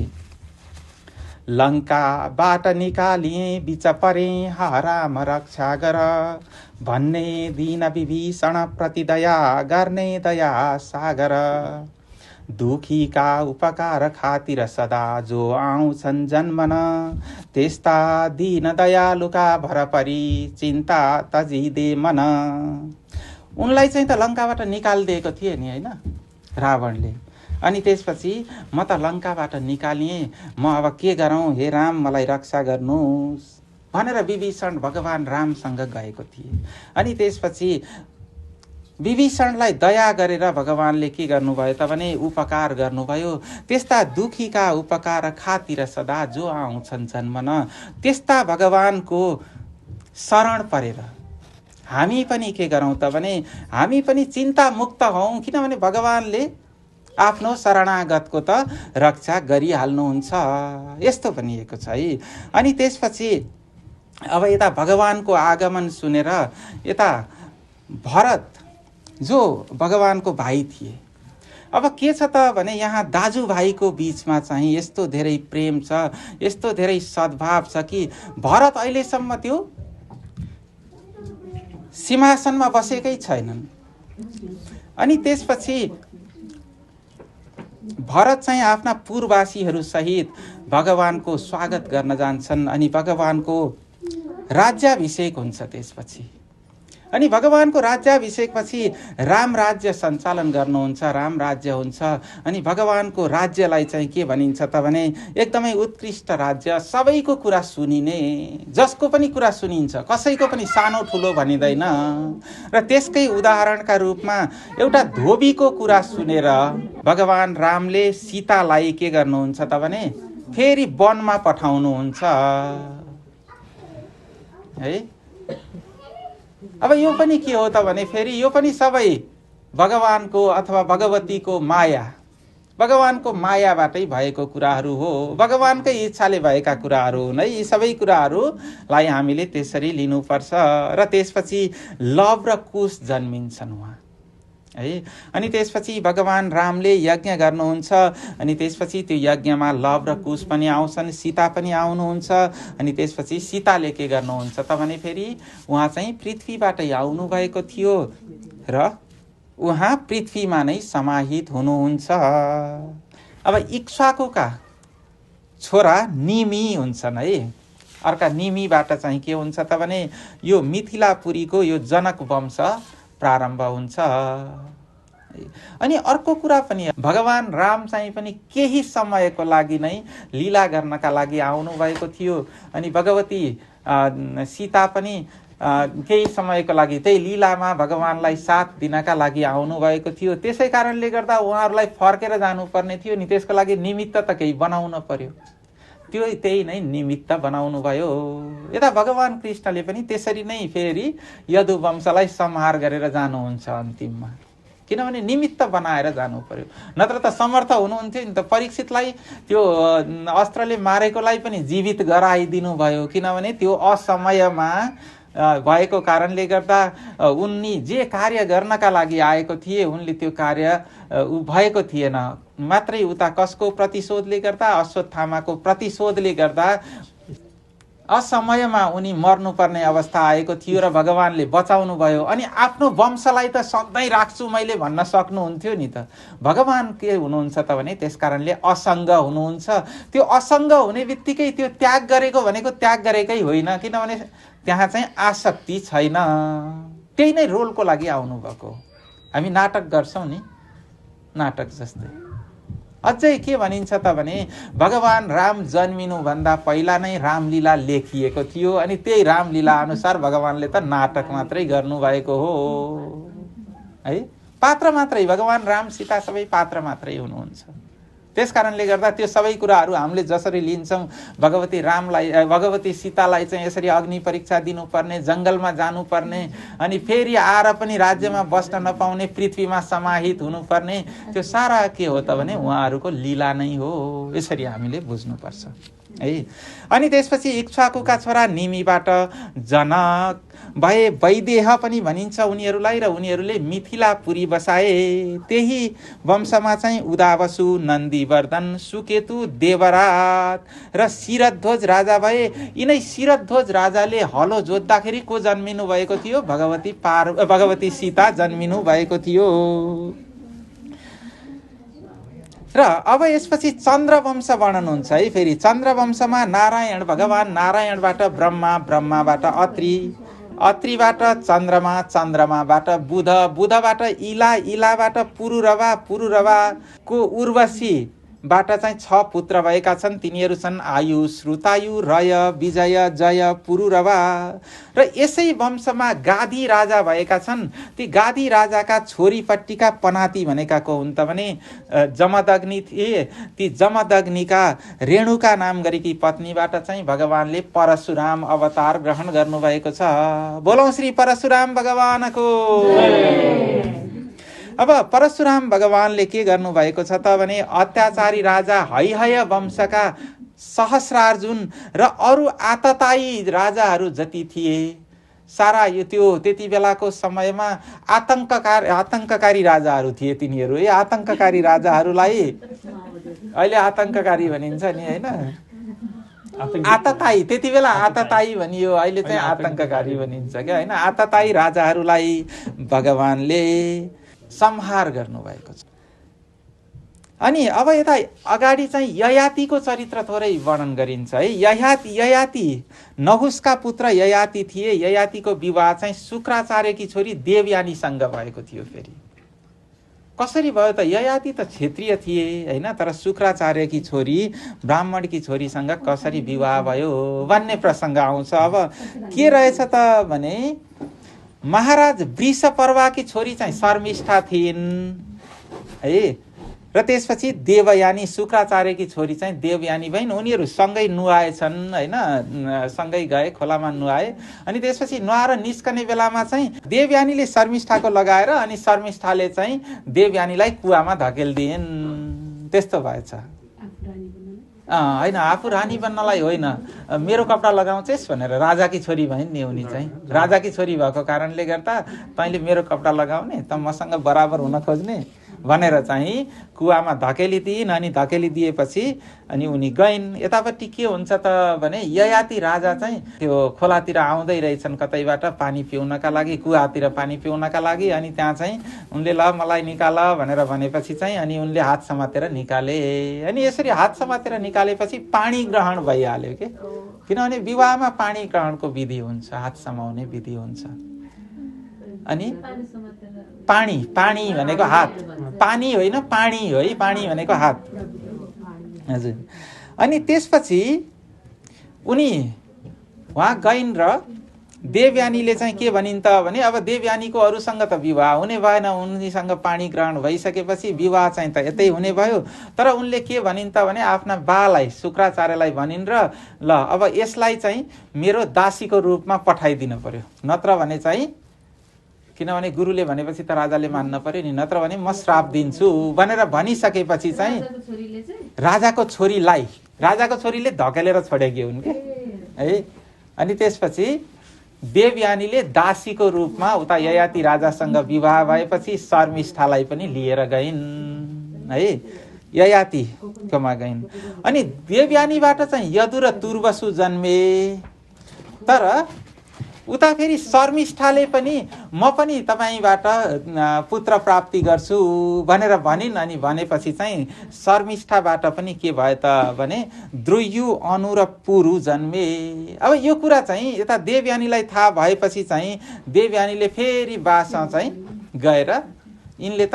लङ्काबाट निकालिए बिच परे राम रक्षा गर भन्ने दिन विभीषण प्रति दया गर्ने दया सागर। दुखीका उपकार खातिर सदा जो आउँछन् जन्मन त्यस्ता दीन दयालुका भरपरि चिन्ता तजिदे मन। उनलाई चाहिँ त लङ्काबाट निकालिदिएको थिए नि होइन रावणले। अनि त्यसपछि म त लङ्काबाट निकालिएँ, म अब के गरौँ, हे राम मलाई रक्षा गर्नुहोस् भनेर विभीषण भगवान रामसँग गएको थिए। अनि त्यसपछि विभीषणलाई दया गरेर भगवानले के गर्नुभयो त भने उपकार गर्नुभयो। त्यस्ता दुखीका उपकार खातिर सदा जो आउँछन् जन्मन त्यस्ता भगवानको शरण परेर हामी पनि के गरौँ त भने हामी पनि चिन्ता मुक्त हौँ, किनभने भगवानले आफ्नो शरणागतको त रक्षा गरिहाल्नुहुन्छ, यस्तो भनिएको छ है। अनि त्यसपछि अब यता भगवानको आगमन सुनेर यता भरत जो भगवानको भाइ थिए, अब के छ त भने यहाँ दाजुभाइको बीचमा चाहिँ यस्तो धेरै प्रेम छ, यस्तो धेरै सद्भाव छ कि भरत अहिलेसम्म त्यो सिंहासनमा बसेकै छैनन्। अनि त्यसपछि भरत चाहिँ आफ्ना पूर्ववासीहरू सहित भगवानको स्वागत गर्न जान्छन्। अनि भगवानको राज्याभिषेक हुन्छ त्यसपछि। अनि भगवानको राज्याभिषेकपछि राम राज्य सञ्चालन गर्नुहुन्छ, राम राज्य हुन्छ। अनि भगवानको राज्यलाई चाहिँ के भनिन्छ त भने एकदमै उत्कृष्ट राज्य, सबैको कुरा सुनिने, जसको पनि कुरा सुनिन्छ, कसैको पनि सानो ठुलो भनिँदैन। र त्यसकै उदाहरणका रूपमा एउटा धोबीको कुरा सुनेर भगवान रामले सीतालाई के गर्नुहुन्छ त भने फेरि वनमा पठाउनुहुन्छ है। अब यो पनि के हो त भने फेरि यो पनि सबै भगवानको अथवा भगवतीको माया भगवानको मायाबाटै भएको कुराहरू हो, भगवानकै इच्छाले भएका कुराहरू हुन् है। यी सबै कुराहरूलाई हामीले त्यसरी लिनुपर्छ र त्यसपछि लव र कुश जन्मिन्छन् उहाँ है। अनि त्यसपछि भगवान रामले यज्ञ गर्नुहुन्छ, अनि त्यसपछि त्यो यज्ञमा लव र कुश पनि आउँछन्, सीता पनि आउनुहुन्छ। अनि त्यसपछि सीताले के गर्नुहुन्छ त भने फेरि उहाँ चाहिँ पृथ्वीबाटै आउनुभएको थियो र उहाँ पृथ्वीमा नै समाहित हुनुहुन्छ। अब इक्ष्वाकुका छोरा निमि हुन्छन् है। अर्का निमिबाट चाहिँ के हुन्छ त भने यो मिथिलापुरीको यो जनक वंश प्रारम्भ हुन्छ। अनि अर्को कुरा पनि भगवान राम चाहिँ पनि केही समयको लागि नै लीला गर्नका लागि आउनुभएको थियो। अनि भगवती सीता पनि केही समयको लागि त्यही लीलामा भगवानलाई साथ दिनका लागि आउनुभएको थियो। त्यसै कारणले गर्दा उहाँहरूलाई फर्केर जानुपर्ने थियो नि, त्यसको लागि निमित्त त केही बनाउन पर्यो, त्यही नै निमित्त बनाउनु भयो। यता भगवान कृष्णले पनि त्यसरी नै फेरि यदुवंशलाई संहार गरेर जानुहुन्छ अन्तिममा, किनभने निमित्त बनाएर जानु पर्यो। नत्र त समर्थ हुनुहुन्थ्यो नि त, परीक्षितलाई त्यो अस्त्रले मारेकोलाई पनि जीवित गराइदिनु भयो, किनभने त्यो असमयमा भएको कारणले गर्दा उनले जे कार्य गर्नका लागि आएको थिए उनले त्यो कार्य भएको थिएन। मात्रै उता कसको प्रतिशोधले गर्दा, अश्वत्थामाको प्रतिशोधले गर्दा असमयमा उनी मर्नुपर्ने अवस्था आएको थियो र भगवानले बचाउनु भयो। अनि आफ्नो वंशलाई त सधैँ राख्छु मैले भन्न सक्नुहुन्थ्यो नि त। भगवान के हुनुहुन्छ त भने त्यस कारणले असङ्ग हुनुहुन्छ। त्यो असङ्ग हुने बित्तिकै त्यो त्याग गरेको भनेको त्याग गरेकै होइन, किनभने त्यहाँ चाहिँ आसक्ति छैन। त्यही नै रोलको लागि आउनुभएको। हामी नाटक गर्छौँ नि, नाटक जस्तै। अझै के भनिन्छ त भने भगवान राम जन्मिनुभन्दा पहिला नै रामलीला लेखिएको थियो, अनि त्यही रामलीला अनुसार भगवानले त नाटक मात्रै गर्नुभएको हो है। पात्र मात्रै, भगवान राम सीता सबै पात्र मात्रै हुनुहुन्छ। त्यस कारणले गर्दा त्यो सबै कुराहरू हामीले जसरी लिन्छौँ, भगवती सीतालाई चाहिँ यसरी अग्नि परीक्षा दिनुपर्ने, जङ्गलमा जानुपर्ने, अनि फेरि आएर पनि राज्यमा बस्न नपाउने, पृथ्वीमा समाहित हुनुपर्ने, त्यो सारा के हो त भने उहाँहरूको लीला नै हो। यसरी हामीले बुझ्नुपर्छ है। अनि त्यसपछि इक्ष्वाकुका छोरा निमिबाट जनक भए, वैदेह पनि भनिन्छ उनीहरूलाई, र उनीहरूले मिथिलापुरी बसाए। त्यही वंशमा चाहिँ उदावसु, नन्दीवर्धन, सुकेतु, देवरात र शिरध्वज राजा भए। यिनै शिरध्वज राजाले हलो जोत्दाखेरि को जन्मिनु भएको थियो? भगवती सीता जन्मिनु भएको थियो। र अब यसपछि चन्द्रवंश वर्णन हुन्छ है। फेरि चन्द्रवंशमा नारायण, भगवान नारायणबाट ब्रह्मा, ब्रह्माबाट अत्रि, अत्रिबाट चन्द्रमा, चन्द्रमाबाट बुध, बुधबाट इला, इलाबाट पुरुरवा, पुरुरवाको उर्वशी बाट चाहिँ 6 पुत्र भएका छन्। तिनीहरू छन् आयु, श्रुतायु, रय, विजय, जय, पुरुरवा। र यसै वंशमा गाधी राजा भएका छन्। ती गाधी राजाका छोरीपट्टिका पनाती भनेका को हुन् त भने जमदग्नि थिए। ती जमदग्निका रेणुका नाम गरेकी पत्नीबाट चाहिँ भगवानले परशुराम अवतार ग्रहण गर्नुभएको छ। बोलौं श्री परशुराम भगवानको। अब परशुराम भगवानले के गर्नुभएको छ त भने अत्याचारी राजा हैहय वंशका सहस्रार्जुन र अरू आततायी राजाहरू जति थिए सारा यो त्यो त्यति बेलाको समयमा आतंककारी राजाहरू थिए तिनीहरू। आतंककारी राजाहरूलाई अहिले आतंककारी भनिन्छ नि हैन, आततायी, त्यति बेला आततायी भनियो, अहिले चाहिँ आतंककारी भनिन्छ क्या हैन। आततायी राजाहरूलाई भगवानले संहार गर्नुभएको छ। अनि अब यता अगाडि चाहिँ ययातिको चरित्र थोरै वर्णन गरिन्छ है। ययाति नहुसका पुत्र ययाति थिए। ययातिको विवाह चाहिँ शुक्राचार्यकी छोरी देवयानीसँग भएको थियो। फेरि कसरी भयो त? ययाति त क्षत्रिय थिए हैन, तर शुक्राचार्यकी छोरी ब्राह्मणकी छोरीसँग कसरी विवाह भयो भन्ने प्रसङ्ग आउँछ। अब के रहेछ त भने महाराज वृषपर्वाकी छोरी चाहिँ शर्मिष्ठा थिइन् है। र त्यसपछि देवयानी, शुक्राचार्यकी छोरी चाहिँ देवयानी भइन्। उनीहरू सँगै नुहाएछन् हैन, सँगै गए, खोलामा नुहाए। अनि त्यसपछि नुहाएर निस्कने बेलामा चाहिँ देवयानीले शर्मिष्ठाको लगाएर अनि शर्मिष्ठाले चाहिँ देवयानीलाई कुवामा धकेलिदिइन्। त्यस्तो भएछ। होइन, आफू रानी बन्नलाई होइन, मेरो कपडा लगाउँछेस् भनेर राजाकी छोरी भइन् नि उनी चाहिँ। राजाकी छोरी भएको कारणले गर्दा तैँले मेरो कपडा लगाउने, त मसँग बराबर हुन खोज्ने भनेर चाहिँ कुवामा धकेलिदिइन्। अनि धकेलिदिएपछि अनि उनी गइन्। यतापट्टि के हुन्छ त भने ययाति राजा चाहिँ त्यो खोलातिर आउँदै रहेछन् कतैबाट पानी पिउनका लागि, कुवातिर पानी पिउनका लागि। अनि त्यहाँ चाहिँ उनले ल मलाई निकाल भनेर भनेपछि चाहिँ अनि उनले हात समातेर निकाले। अनि यसरी हात समातेर निकालेपछि पानी ग्रहण भइहाल्यो के, किनभने विवाहमा पानी ग्रहणको विधि हुन्छ, हात समाउने विधि हुन्छ। अनि पानी पानी भनेको हात, पानी होइन पानी हो है, पानी भनेको हात। हजुर। अनि त्यसपछि उनी उहाँ गइन् र देवयानीले चाहिँ के भनिन् त भने अब देवयानीको अरूसँग त विवाह हुने भएन, उनीसँग पानी ग्रहण भइसकेपछि विवाह चाहिँ त यतै हुने भयो। तर उनले के भनिन् त भने आफ्ना बालाई शुक्राचार्यलाई भनिन् र ल अब यसलाई चाहिँ मेरो दासीको रूपमा पठाइदिनु पर्यो, नत्र भने चाहिँ, किनभने गुरुले भनेपछि त राजाले मान्न पर्यो नि, नत्र भने म श्राप दिन्छु भनेर भनिसकेपछि चाहिँ राजाको छोरीले धकेलेर छोडेकी हुन् के है। अनि त्यसपछि देवयानीले दासीको रूपमा उता ययाति राजासँग विवाह भएपछि शर्मिष्ठालाई पनि लिएर गइन् है, ययातिकोमा गइन्। अनि देवयानीबाट चाहिँ यदु र तुर्वसु जन्मे। तर उता फेरि शर्मिष्ठाले पनि म पनि तपाईँबाट पुत्र प्राप्ति गर्छु भनेर भनिन्। अनि भनेपछि चाहिँ शर्मिष्ठाबाट पनि के भयो त भने द्रुयु, अनु र पुरु जन्मे। अब यो कुरा चाहिँ यता देवयानीलाई थाहा भएपछि चाहिँ देवयानीले फेरि बासँग चाहिँ गएर यिनले त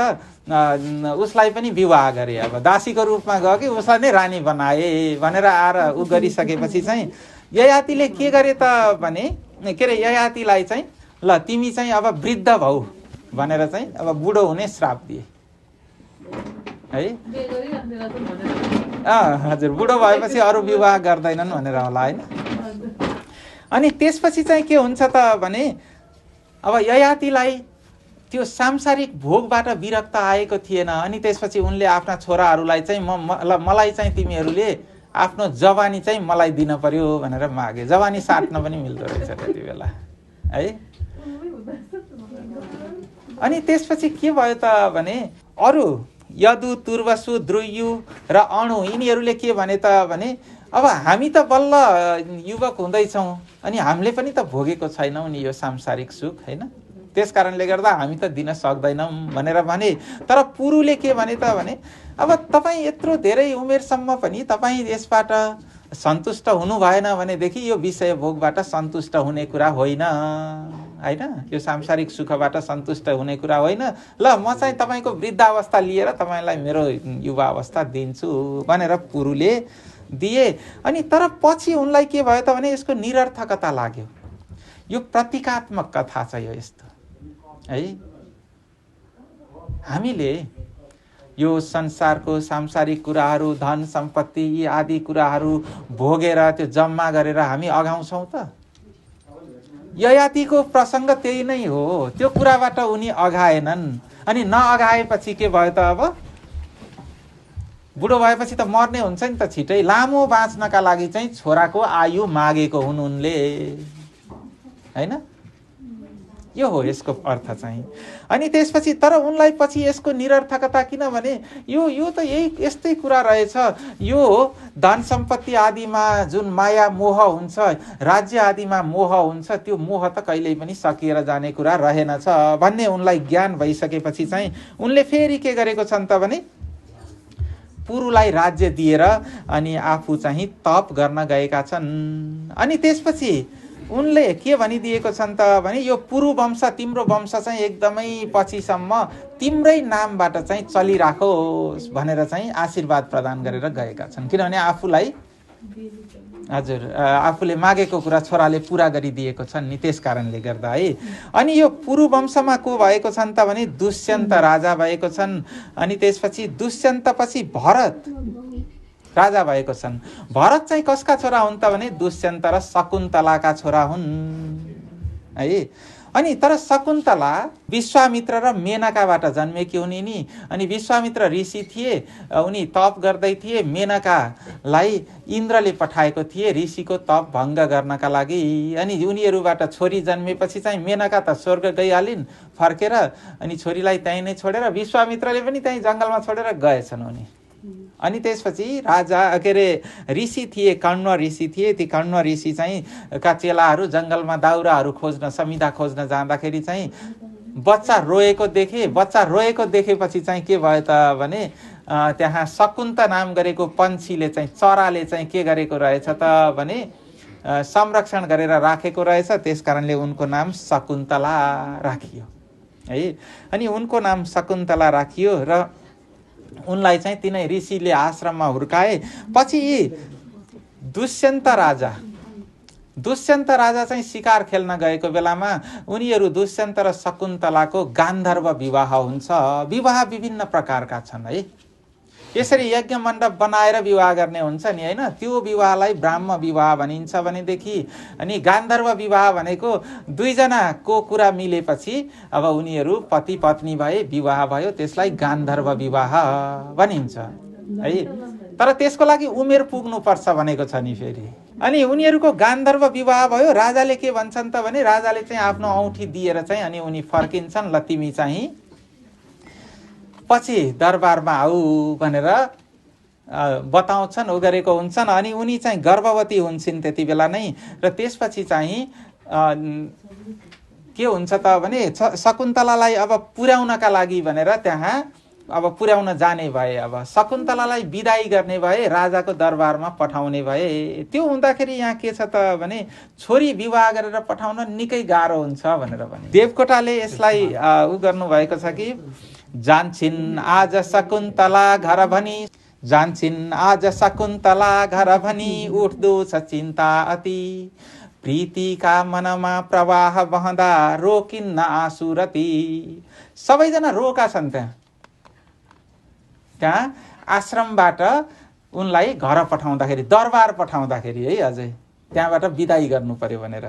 उसलाई पनि विवाह गरे। अब दासीको रूपमा गयो कि उसलाई नै रानी बनाए भनेर आएर उ गरिसकेपछि चाहिँ ययातिले के गरे त भने के अरे ययातिलाई चाहिँ ल तिमी चाहिँ अब वृद्ध भौ भनेर चाहिँ अब बुढो हुने श्राप दिए है। हजुर, बुढो भएपछि अरू विवाह गर्दैनन् भनेर होला होइन। अनि त्यसपछि चाहिँ के हुन्छ त भने अब ययातिलाई त्यो सांसारिक भोगबाट विरक्त आएको थिएन। अनि त्यसपछि उनले आफ्ना छोराहरूलाई चाहिँ मलाई चाहिँ तिमीहरूले आफ्नो जवानी चाहिँ मलाई दिन पर्यो भनेर मागे। जवानी साट्न पनि मिल्दो रहेछ त्यति बेला है। अनि त्यसपछि के भयो त भने अरू यदु, तुर्वसु, द्रुयु र अणु यिनीहरूले के भने त भने अब हामी त बल्ल युवक हुँदैछौँ अनि हामीले पनि त भोगेको छैनौँ नि यो सांसारिक सुख होइन, त्यस कारणले गर्दा हामी त दिन सक्दैनौँ भनेर भने। तर पुरुले के भने त भने अब तपाईँ यत्रो धेरै उमेरसम्म पनि तपाईँ यसबाट सन्तुष्ट हुनु भएन भनेदेखि यो विषय भोगबाट सन्तुष्ट हुने कुरा होइन होइन, यो सांसारिक सुखबाट सन्तुष्ट हुने कुरा होइन। ल म चाहिँ तपाईँको वृद्धावस्था लिएर तपाईँलाई मेरो युवा अवस्था दिन्छु भनेर पुरुले दिए। अनि तर पछि उनलाई के भयो त भने यसको निरर्थकता लाग्यो। यो प्रतीकात्मक कथा छ यो यस्तो है। हामीले यो संसारको सांसारिक कुराहरू, धन सम्पत्ति यी आदि कुराहरू भोगेर त्यो जम्मा गरेर हामी अगाउँछौँ त। ययातिको प्रसङ्ग त्यही नै हो, त्यो कुराबाट उनी अगाएनन्। अनि नअगाएपछि के भयो त अब बुढो भएपछि त मर्ने हुन्छ नि त छिटै, लामो बाँच्नका लागि चाहिँ छोराको आयु मागेको हुन् उनले होइन। यो हो यसको अर्थ चाहिँ। अनि त्यसपछि तर उनलाई पछि यसको निरर्थकता, किनभने यो त यही यस्तै कुरा रहेछ, यो धन सम्पत्ति आदिमा जुन माया मोह हुन्छ, राज्य आदिमा मोह हुन्छ, त्यो मोह त कहिल्यै पनि सकिएर जाने कुरा रहेनछ भन्ने उनलाई ज्ञान भइसकेपछि चाहिँ उनले फेरि के गरेको छन् त भने पुरुलाई राज्य दिएर अनि आफू चाहिँ तप गर्न गएका छन्। अनि त्यसपछि उनले के भनिदिएको छन् त भने यो पुरु वंश, तिम्रो वंश चाहिँ एकदमै पछिसम्म तिम्रै नामबाट चाहिँ चलिराखोस् भनेर चाहिँ आशीर्वाद प्रदान गरेर गएका छन्। किनभने आफूलाई हजुर आफूले मागेको कुरा छोराले पुरा गरिदिएको छन् नि, त्यस कारणले गर्दा है। अनि यो पुरु वंशमा को भएको छन् त भने दुष्यन्त राजा भएको छन्। अनि त्यसपछि दुष्यन्त पछि भरत राजा भएको छन्। भरत चाहिँ कसका छोरा हुन् त भने दुष्यन्त र शकुन्तलाका छोरा हुन् है। अनि तर शकुन्तला विश्वामित्र र मेनकाबाट जन्मेकी हुने नि। अनि विश्वामित्र ऋषि थिए, उनी तप गर्दै थिए। मेनकालाई इन्द्रले पठाएको थिए ऋषिको तप भङ्ग गर्नका लागि। अनि उनीहरूबाट छोरी जन्मेपछि चाहिँ मेनका त स्वर्ग गइहालिन् फर्केर, अनि छोरीलाई त्यहीँ नै छोडेर विश्वामित्रले पनि त्यहीँ जङ्गलमा छोडेर गएछन् उनी। अनि त्यसपछि राजा के अरे ऋषि थिए, कण्व ऋषि थिए। ती कण्व ऋषि चाहिँ का चेलाहरू जङ्गलमा दाउराहरू खोज्न, समिधा खोज्न जाँदाखेरि चाहिँ बच्चा रोएको देखे। बच्चा रोएको देखेपछि चाहिँ के भयो त भने त्यहाँ शकुन्त नाम गरेको पन्छीले चाहिँ, चराले चाहिँ के गरेको रहेछ त भने संरक्षण गरेर राखेको रहेछ। त्यस कारणले उनको नाम शकुन्तला राखियो है। अनि उनको नाम शकुन्तला राखियो र उनलाई चाहिँ तिनै ऋषिले आश्रममा हुर्काए। पछि दुष्यन्त राजा चाहिँ शिकार खेल्न गएको बेलामा उनीहरू दुष्यन्त र शकुन्तलाको गान्धर्व विवाह हुन्छ। विवाह विभिन्न प्रकारका छन् है। यसरी यज्ञ मण्डप बनाएर विवाह गर्ने हुन्छ नि हैन, त्यो विवाहलाई ब्राह्म विवाह भनिन्छ भनेदेखि। अनि गान्धर्व विवाह भनेको दुईजनाको कुरा मिलेपछि अब उनीहरू पति पत्नी भए, विवाह भयो, त्यसलाई गान्धर्व विवाह भनिन्छ है। तर त्यसको लागि उमेर पुग्नुपर्छ भनेको छ नि फेरि। अनि उनीहरूको गान्धर्व विवाह भयो। राजाले के भन्छन् त भने राजाले चाहिँ आफ्नो औँठी दिएर चाहिँ अनि उनी फर्किन्छन्, ल तिमी चाहिँ पछि दरबारमा आऊ भनेर बताउँछन्, उ गरेको हुन्छन्। अनि उनी चाहिँ गर्भवती हुन्छन् त्यति बेला नै। र त्यसपछि चाहिँ के हुन्छ त भने शकुन्तलालाई अब पुर्याउनका लागि भनेर त्यहाँ अब पुर्याउन जाने भए, अब शकुन्तलालाई बिदाई गर्ने भए, राजाको दरबारमा पठाउने भए। त्यो हुँदाखेरि यहाँ के छ त भने छोरी विवाह गरेर पठाउन निकै गाह्रो हुन्छ भनेर भने देवकोटाले यसलाई उ गर्नुभएको छ कि जान्छिन् आज शकुन्तला घर भनी, जान्छिन् आज शकुन्तला घर भनी, उठ्दो छ चिन्ता अति, प्रीतिका मनमा प्रवाह बहँदा रोकिन्न आँसु रति। सबैजना रोका छन् त्यहाँ आश्रमबाट उनलाई घर पठाउँदाखेरि, दरबार पठाउँदाखेरि है, अझै त्यहाँबाट बिदाई गर्नु पर्यो भनेर।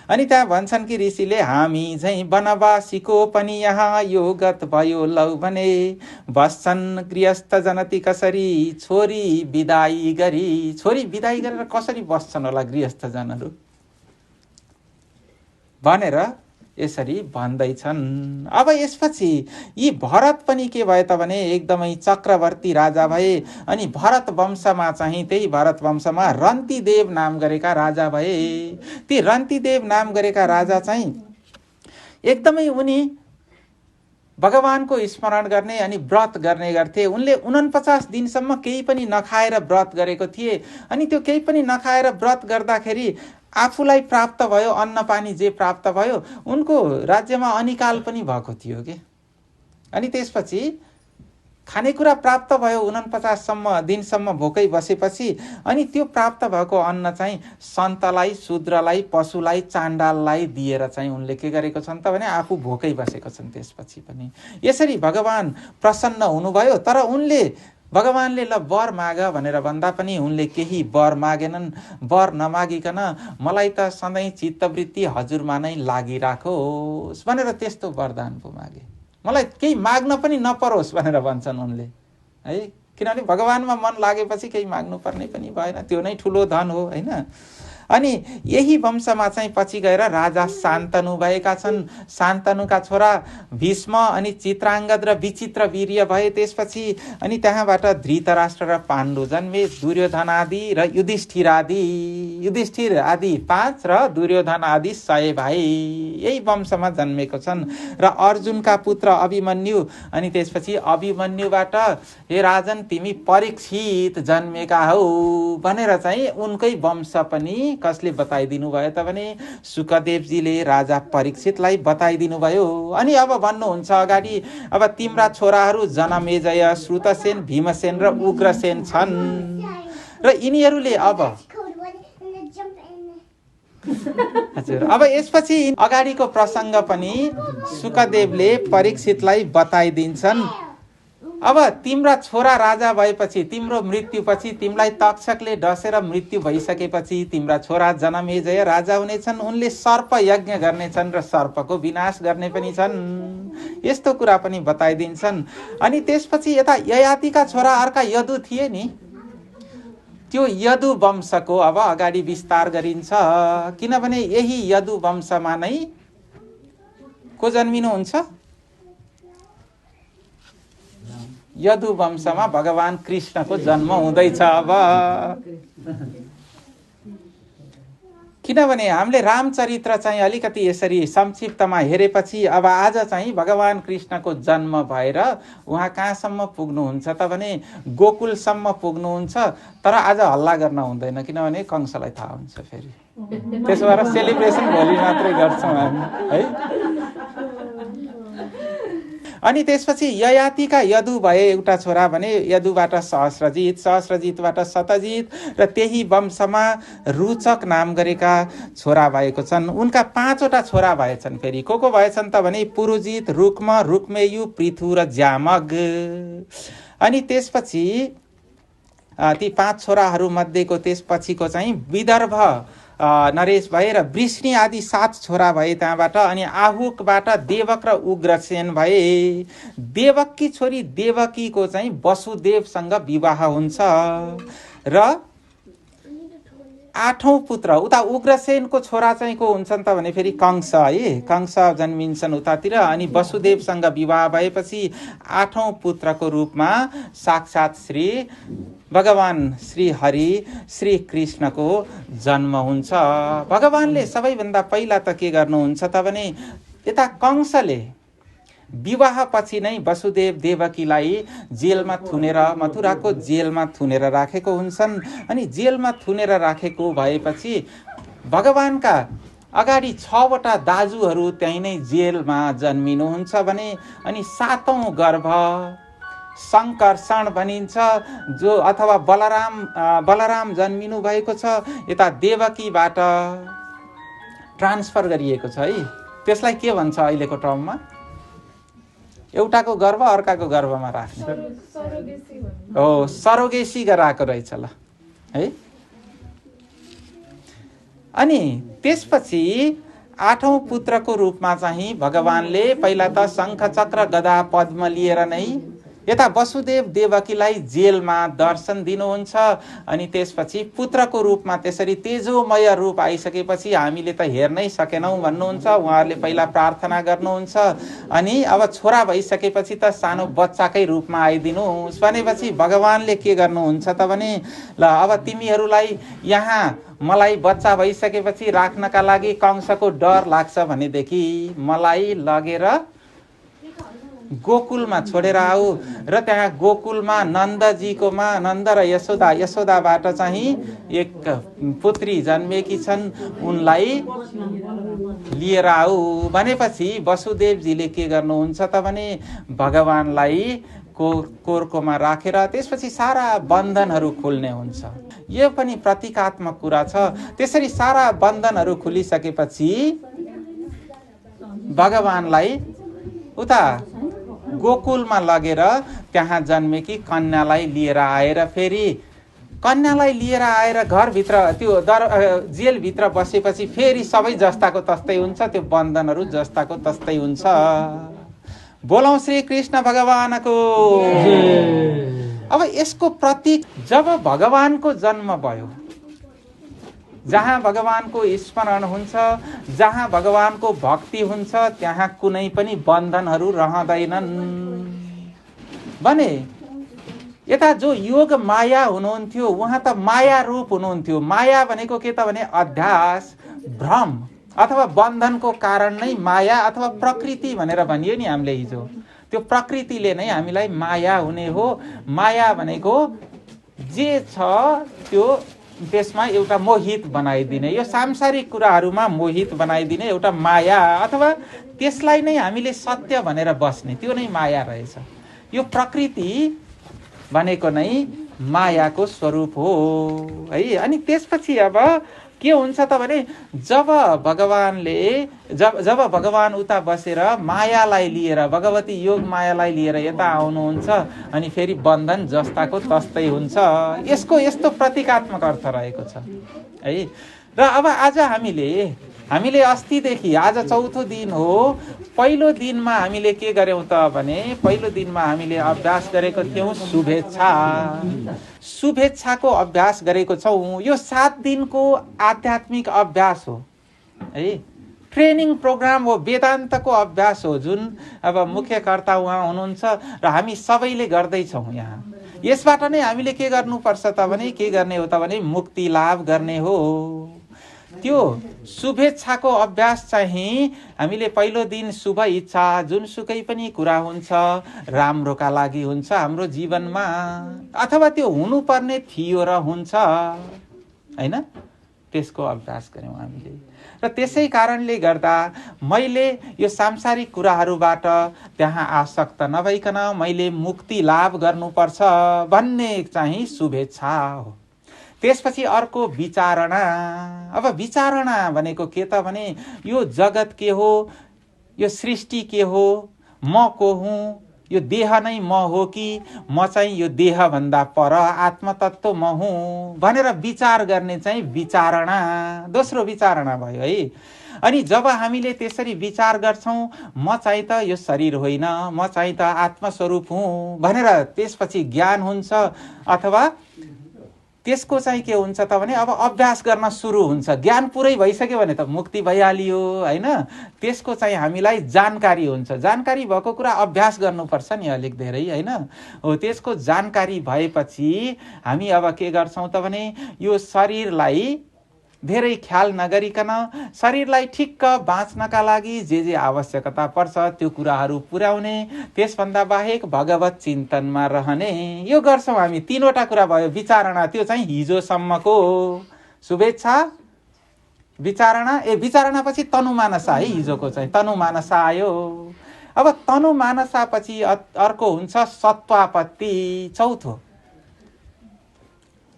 अनि त्यहाँ भन्छन् कि ऋषिले हामी झैँ वनवासीको पनि यहाँ यो गत भयो लौ भने, बस्छन् गृहस्थ जनती कसरी छोरी बिदाई गरी। छोरी बिदाई गरेर कसरी बस्छन् होला गृहस्थ जनहरू भनेर यसरी भन्दैछन्। अब यसपछि यी भरत पनि के भए त भने एकदमै चक्रवर्ती राजा भए। अनि भरत वंशमा चाहिँ, त्यही भरत वंशमा रन्तिदेव नाम गरेका राजा भए। ती रन्तिदेव नाम गरेका राजा चाहिँ एकदमै उनी भगवानको स्मरण गर्ने अनि व्रत गर्ने गर्थे। उनले 49 दिनसम्म केही पनि नखाएर व्रत गरेको थिए। अनि त्यो केही पनि नखाएर व्रत गर्दाखेरि आफूलाई प्राप्त भयो, अन्न पानी जे प्राप्त भयो, उनको राज्यमा अनिकाल पनि भएको थियो के। अनि त्यसपछि खानेकुरा प्राप्त भयो, 49 दिनसम्म भोकै बसेपछि अनि त्यो प्राप्त भएको अन्न चाहिँ सन्तलाई, शूद्रलाई, पशुलाई, चाण्डाललाई दिएर चाहिँ उनले के गरेको छन् त भने आफू भोकै बसेको छन्। त्यसपछि पनि यसरी भगवान प्रसन्न हुनुभयो। तर उनले भगवानले ल वर माग भनेर भन्दा पनि उनले केही वर मागेनन्। वर नमागिकन मलाई त सधैँ चित्तवृत्ति हजुरमा नै लागिराखोस् भनेर त्यस्तो वरदान पो मागे। मलाई केही माग्न पनि नपरोस् भनेर भन्छन् उनले है। किनभने भगवानमा मन लागेपछि केही माग्नु पर्ने पनि भएन, त्यो नै ठुलो धन हो हैन। अनि यही वंशमा चाहिँ पछि गएर राजा शान्तनु भएका छन्। शान्तनुका छोरा भीष्म अनि चित्राङ्गद र विचित्र वीर्य भए त्यसपछि। अनि त्यहाँबाट धृतराष्ट्र र पाण्डु जन्मे, दुर्योधन आदि र युधिष्ठिर आदि 5 र दुर्योधन आदि 100 भाइ यही वंशमा जन्मेको छन्। र अर्जुनका पुत्र अभिमन्यु, अनि त्यसपछि अभिमन्युबाट हे राजन तिमी परीक्षित जन्मेका हौ भनेर चाहिँ उनकै वंश पनि कसले बताइदिनु भयो त भने सुकदेवजीले राजा परीक्षितलाई बताइदिनु भयो। अनि अब भन्नुहुन्छ अगाडि, अब तिम्रा छोराहरू जनमेजय, श्रुतसेन, भीमसेन र उग्रसेन छन् र यिनीहरूले अब हजुर अब यसपछि अगाडिको प्रसङ्ग पनि सुकदेवले परीक्षितलाई बताइदिन्छन्। अब तिम्रा छोरा राजा भएपछि, तिम्रो मृत्युपछि, तिमीलाई तक्षकले डसेर मृत्यु भइसकेपछि तिम्रा छोरा जनमेजय राजा हुनेछन्। उनले सर्प यज्ञ गर्नेछन् र सर्पको विनाश गर्ने पनि छन्। यस्तो कुरा पनि बताइदिन्छन्। अनि त्यसपछि यता ययातिका छोरा अर्का यदु थिए नि, त्यो यदु वंशको अब अगाडि विस्तार गरिन्छ। किनभने यही यदु वंशमा नै को जन्मिनुहुन्छ? यदु वंशमा भगवान कृष्णको जन्म हुँदैछ। अब किनभने हामीले रामचरित्र चाहिँ अलिकति यसरी संक्षिप्तमा हेरेपछि अब आज चाहिँ भगवान कृष्णको जन्म भएर उहाँ कहाँसम्म पुग्नुहुन्छ त भने गोकुलसम्म पुग्नुहुन्छ। तर आज हल्ला गर्न हुँदैन, किनभने कंसलाई थाहा हुन्छ फेरि। त्यसो भएर सेलिब्रेसन भोलि मात्रै गर्छौँ हामी है। अनि त्यसपछि ययातिका यदु भए एउटा छोरा भने यदुबाट सहस्रजित, सहस्रजितबाट शतजित र त्यही वंशमा रुचक नाम गरेका छोरा भएको छन्। उनका 5 वटा छोरा भएछन्। फेरि को भएछन् त भने पुरुजित, रुक्म, रुक्मेयु, पृथु र ज्यामग। अनि त्यसपछि ती 5 छोराहरू मध्येको त्यसपछिको चाहिँ विदर्भ नरेश भए र वृष्णि आदि 7 छोरा भए त्यहाँबाट। अनि आहुकबाट देवक र उग्रसेन भए। देवककी छोरी देवकीको चाहिँ वसुदेवसँग विवाह हुन्छ र 8औं पुत्र उता उग्रसेनको छोरा चाहिँ को हुन्छन् त भने फेरि कंस है। कंस जन्मिन्छन् उतातिर। अनि वसुदेवसँग विवाह भएपछि 8औं पुत्रको रूपमा साक्षात श्री भगवान श्री हरि श्री कृष्णको जन्म हुन्छ। भगवानले सबैभन्दा पहिला त के गर्नुहुन्छ त भने यता कंसले विवाह पछि नै वसुदेव देवकीलाई जेलमा थुनेर मथुराको जेलमा थुनेर राखेको हुन्छन्। अनि जेलमा थुनेर राखेको भएपछि भगवानका अगाडि 6 वटा दाजुहरू त्यही नै जेलमा जन्मिनुहुन्छ भने। अनि 7औं गर्भ शङ्कर्षण भनिन्छ, जो अथवा बलराम जन्मिनु भएको छ। यता देवकीबाट ट्रान्सफर गरिएको छ है। त्यसलाई के भन्छ अहिलेको टर्ममा? एउटाको गर्भ अर्काको गर्भमा राख्ने हो, सरोगेसी गराएको रहेछ ल है। अनि त्यसपछि 8औं पुत्रको रूपमा चाहिँ भगवानले पहिला त शङ्ख चक्र गदा पद्म लिएर नै यता वसुदेव देवकीलाई जेलमा दर्शन दिनुहुन्छ। अनि त्यसपछि पुत्रको रूपमा त्यसरी तेजोमय रूप आइसकेपछि हामीले त हेर्नै सकेनौँ भन्नुहुन्छ। उहाँहरूले पहिला प्रार्थना गर्नुहुन्छ। अनि अब छोरा भइसकेपछि त सानो बच्चाकै रूपमा आइदिनुहोस् भनेपछि भगवानले के गर्नुहुन्छ त भने ल अब तिमीहरूलाई यहाँ मलाई बच्चा भइसकेपछि राख्नका लागि कंसको डर लाग्छ भनेदेखि मलाई लगेर गोकुलमा छोडेर आऊ र त्यहाँ गोकुलमा नन्दजीकोमा नन्द र यशोदाबाट चाहिँ एक पुत्री जन्मेकी छन्, उनलाई लिएर आऊ भनेपछि वसुदेवजीले के गर्नुहुन्छ त भने भगवानलाई कोर्कोमा राखेर त्यसपछि सारा बन्धनहरू खुल्ने हुन्छ। यो पनि प्रतीकात्मक कुरा छ। त्यसरी सारा बन्धनहरू खुलिसकेपछि भगवानलाई उता गोकुलमा लगेर त्यहाँ जन्मेकी कन्यालाई लिएर आएर फेरि कन्यालाई लिएर आएर घरभित्र त्यो जेलभित्र बसेपछि फेरि सबै जस्ताको तस्तै हुन्छ, त्यो बन्धनहरू जस्ताको तस्तै हुन्छ। बोलौं श्री कृष्ण भगवानको। अब यसको प्रतीक जब भगवानको जन्म भयो, जहाँ भगवानको स्मरण हुन्छ, जहाँ भगवानको भक्ति हुन्छ, त्यहाँ कुनै पनि बन्धनहरू रहँदैनन् भने यता जो योग माया हुनुहुन्थ्यो उहाँ त माया रूप हुनुहुन्थ्यो। माया भनेको के त भने अध्यास, भ्रम अथवा बन्धनको कारण नै माया अथवा प्रकृति भनेर भनियो नि हामीले हिजो। त्यो प्रकृतिले नै हामीलाई माया हुने हो। माया भनेको जे छ त्यो त्यसमा एउटा मोहित बनाइदिने, यो सांसारिक कुराहरूमा मोहित बनाइदिने एउटा माया अथवा त्यसलाई नै हामीले सत्य भनेर बस्ने, त्यो नै माया रहेछ। यो प्रकृति भनेको नै मायाको स्वरूप हो है। अनि त्यसपछि अब के हुन्छ त भने जब भगवान उता बसेर मायालाई लिएर भगवती योग मायालाई लिएर यता आउनुहुन्छ अनि फेरि बन्धन जस्ताको तस्तै हुन्छ। यसको यस्तो प्रतीकात्मक अर्थ रहेको छ है। र अब आज हामीले अस्तिदेखि आज चौथो दिन हो। पहिलो दिनमा हामीले के गर्यौं त भने पहिलो दिनमा हामीले अभ्यास गरेको थियौं शुभेच्छाको अभ्यास गरेको छौं। यो 7 दिनको आध्यात्मिक अभ्यास हो है, ट्रेनिङ प्रोग्राम हो, वेदान्तको अभ्यास हो, जुन अब मुख्यकर्ता उहाँ हुनुहुन्छ र हामी सबैले गर्दैछौँ यहाँ। यसबाट नै हामीले के गर्नुपर्छ त भने के गर्ने हो त भने मुक्ति लाभ गर्ने हो। त्यो शुभेच्छाको अभ्यास चाहिँ हामीले पहिलो दिन शुभ इच्छा जुनसुकै पनि कुरा हुन्छ राम्रोका लागि हुन्छ हाम्रो जीवनमा, अथवा त्यो हुनुपर्ने थियो र हुन्छ हैन, त्यसको अभ्यास गर्यौं हामीले। र त्यसै कारणले गर्दा मैले यो सांसारिक कुराहरूबाट त्यहाँ आसक्त नभइकन मैले मुक्ति लाभ गर्नुपर्छ भन्ने चाहिँ शुभेच्छा हो। त्यसपछि अर्को विचारणा। अब विचारणा भनेको के त भने यो जगत के हो, यो सृष्टि के हो, म को हुँ, यो देह नै म हो कि म चाहिँ यो देह भन्दा पर आत्मतत्व म हुँ भनेर विचार गर्ने चाहिँ विचारणा, दोस्रो विचारणा भयो है। अनि जब हामीले त्यसरी विचार गर्छौं म चाहिँ त यो शरीर होइन, म चाहिँ त आत्मस्वरूप हुँ भनेर त्यसपछि ज्ञान हुन्छ, अथवा त्यसको चाहिँ के हुन्छ त भने अब अभ्यास गर्न सुरु हुन्छ। ज्ञान पुरै भइसक्यो भने त मुक्ति भइहालियो हैन। त्यसको चाहिँ हामीलाई जानकारी हुन्छ। जानकारी भएको कुरा अभ्यास गर्नुपर्छ नि अलिक धेरै हैन। हो, त्यसको जानकारी भएपछि हामी अब के गर्छौं त भने यो शरीरलाई धेरै ख्याल नगरिकन शरीरलाई ठिक्क बाँच्नका लागि जे आवश्यकता पर्छ त्यो कुराहरू पुर्याउने, त्यसभन्दा बाहेक भगवत चिन्तनमा रहने, यो गर्छौं हामी। 3वटा कुरा भयो विचारणा, त्यो चाहिँ हिजोसम्मको शुभेच्छा विचारणा। विचारणापछि तनुमानसा है, हिजोको चाहिँ तनुमानसा आयो। अब तनुमानसा पछि अर्को हुन्छ सत्वापत्ति,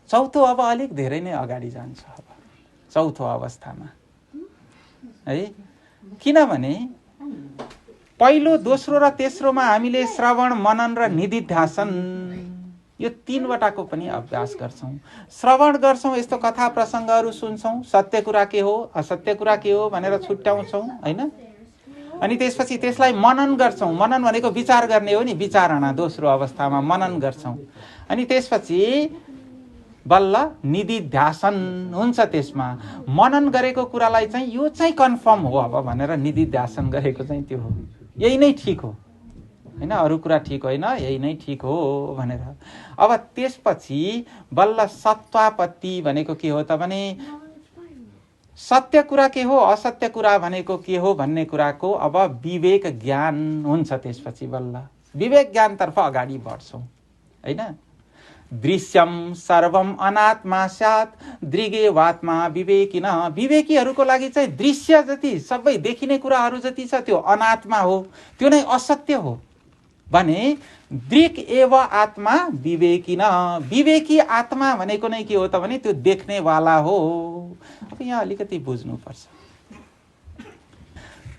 चौथो अब अलिक धेरै नै अगाडि जान्छ चौथो अवस्थामा है। किनभने पहिलो दोस्रो र तेस्रोमा हामीले श्रवण मनन र निधिध्यासन यो 3वटाको पनि अभ्यास गर्छौं। श्रवण गर्छौं, यस्तो कथा प्रसङ्गहरू सुन्छौं, सत्य कुरा के हो असत्य कुरा के हो भनेर छुट्याउँछौं हैन। अनि त्यसपछि त्यसलाई मनन गर्छौं। मनन भनेको विचार गर्ने हो नि, विचारणा दोस्रो अवस्थामा मनन गर्छौं। अनि त्यसपछि बल्ल निधिध्यासन हुन्छ। त्यसमा मनन गरेको कुरालाई चाहिँ यो चाहिँ कन्फर्म हो अब भनेर निधिध्यासन गरेको चाहिँ त्यो हो, यही नै ठिक हो हैन, अरू कुरा ठिक होइन, यही नै ठिक हो भनेर। अब त्यसपछि बल्ल सत्वापत्ति भनेको के हो त भने सत्य कुरा के हो असत्य कुरा भनेको के हो भन्ने कुराको अब विवेक ज्ञान हुन्छ। त्यसपछि बल्ल विवेक ज्ञानतर्फ अगाडि बढ्छौं हैन। दृश्यम सर्वम अनात्मा स्यात् दृगेवात्मा विवेकिन। विवेकीहरूको लागि चाहिँ दृश्य जति सबै देखिने कुराहरू जति छ त्यो अनात्मा हो, त्यो नै असत्य हो भने दृक् एव आत्मा विवेकिन। विवेकी आत्मा भनेको नै के हो त भने त्यो देख्नेवाला हो। अब यहाँ अलिकति बुझ्नुपर्छ।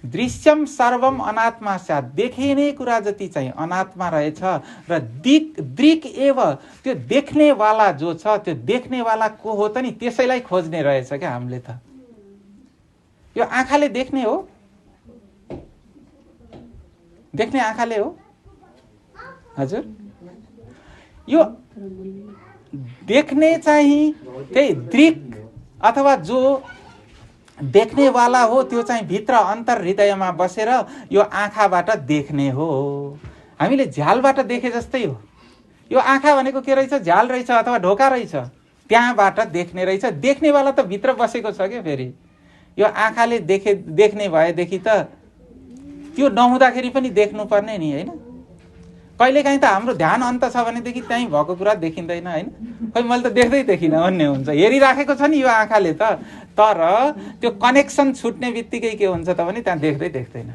दृश्यम सर्वम अनात्मा स्यात्, देखिने कुरा जति चाहिँ अनात्मा रहेछ र दृक् एव त्यो देख्नेवाला जो छ त्यो देख्नेवाला को हो त नि त्यसैलाई खोज्ने रहेछ क्या हामीले त। यो आँखाले देख्ने हो, देख्ने आँखाले हो हजुर। यो देख्ने चाहिँ त्यही दृक् अथवा जो देख्नेवाला हो त्यो चाहिँ भित्र अन्तर हृदयमा बसेर यो आँखाबाट देख्ने हो। हामीले झ्यालबाट देखे जस्तै हो। यो आँखा भनेको के रहेछ, झ्याल रहेछ अथवा ढोका रहेछ, त्यहाँबाट देख्ने रहेछ। देख्नेवाला त भित्र बसेको छ क्या। फेरि यो आँखाले देख्ने भएदेखि त त्यो नहुँदाखेरि पनि देख्नुपर्ने नि हैन। कहिलेकाहीँ त हाम्रो ध्यान अन्त छ भनेदेखि त्यहीँ भएको कुरा देखिँदैन हैन। खै मैले त देख्दै देखिनँ भन्ने हुन्छ। हेरिराखेको छ नि यो आँखाले त, तर त्यो कनेक्सन छुट्ने बित्तिकै के हुन्छ त भने त्यहाँ देख्दै देख्दैन।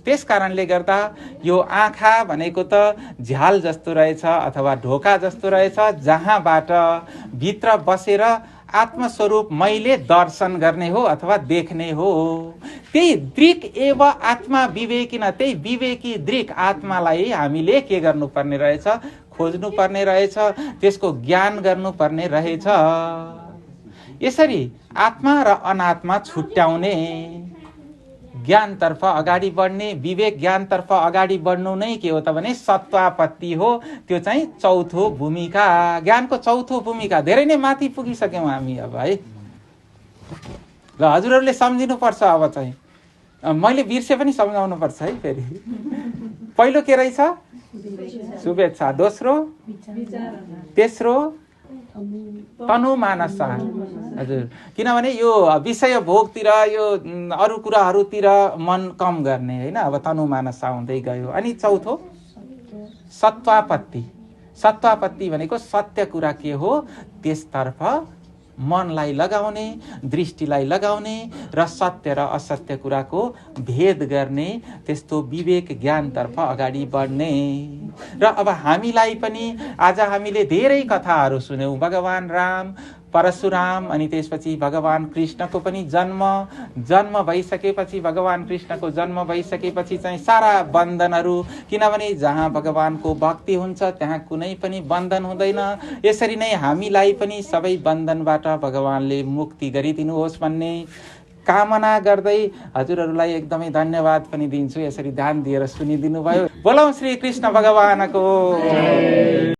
त्यस कारणले गर्दा यो आँखा भनेको त झ्याल जस्तो रहेछ अथवा ढोका जस्तो रहेछ, जहाँबाट भित्र बसेर आत्मस्वरूप मैले दर्शन गर्ने हो अथवा देख्ने हो। त्यही दृक् एव आत्मा विवेकिन, त्यही विवेकी दृक् आत्मालाई हामीले के गर्नुपर्ने रहेछ, खोज्नुपर्ने रहेछ, त्यसको ज्ञान गर्नुपर्ने रहेछ। यसरी आत्मा र अनात्मा छुट्याउने, ज्ञानतर्फ अगाडि बढ्ने, विवेक ज्ञानतर्फ अगाडि बढ्नु नै के हो त भने सत्वापत्ति हो। त्यो चाहिँ चौथो भूमिका, ज्ञानको चौथो भूमिका। धेरै नै माथि पुगिसक्यौँ हामी अब है। ल हजुरहरूले सम्झिनुपर्छ। अब चाहिँ मैले बिर्से पनि सम्झाउनु पर्छ है। फेरि पहिलो के रहेछ? शुभेच्छा। दोस्रो, तेस्रो तनु मानसा। हजुर, किनभने यो विषय भोगतिर, यो अरू कुराहरूतिर मन कम गर्ने होइन। अब तनु मानसा हुँदै गयो। अनि चौथो सत्वापत्ति। सत्वापत्ति भनेको सत्य कुरा के हो त्यसतर्फ मनलाई लगाउने, दृष्टिलाई लगाउने र सत्य र असत्य कुराको भेद गर्ने, त्यस्तो विवेक ज्ञानतर्फ अगाडि बढ्ने। र अब हामीलाई पनि आज हामीले धेरै कथाहरू सुन्यौँ। भगवान राम, परशुराम, अनि त्यसपछि भगवान कृष्णको पनि जन्म भइसकेपछि, भगवान कृष्णको जन्म भइसकेपछि चाहिँ सारा बन्धनहरू, किनभने जहाँ भगवानको भक्ति हुन्छ त्यहाँ कुनै पनि बन्धन हुँदैन। यसरी नै हामीलाई पनि सबै बन्धनबाट भगवानले मुक्ति गरिदिनुहोस् भन्ने कामना गर्दै हजुरहरूलाई एकदमै धन्यवाद पनि दिन्छु। यसरी ध्यान दिएर सुनिदिनु भयो। बोलौं श्री कृष्ण भगवानको।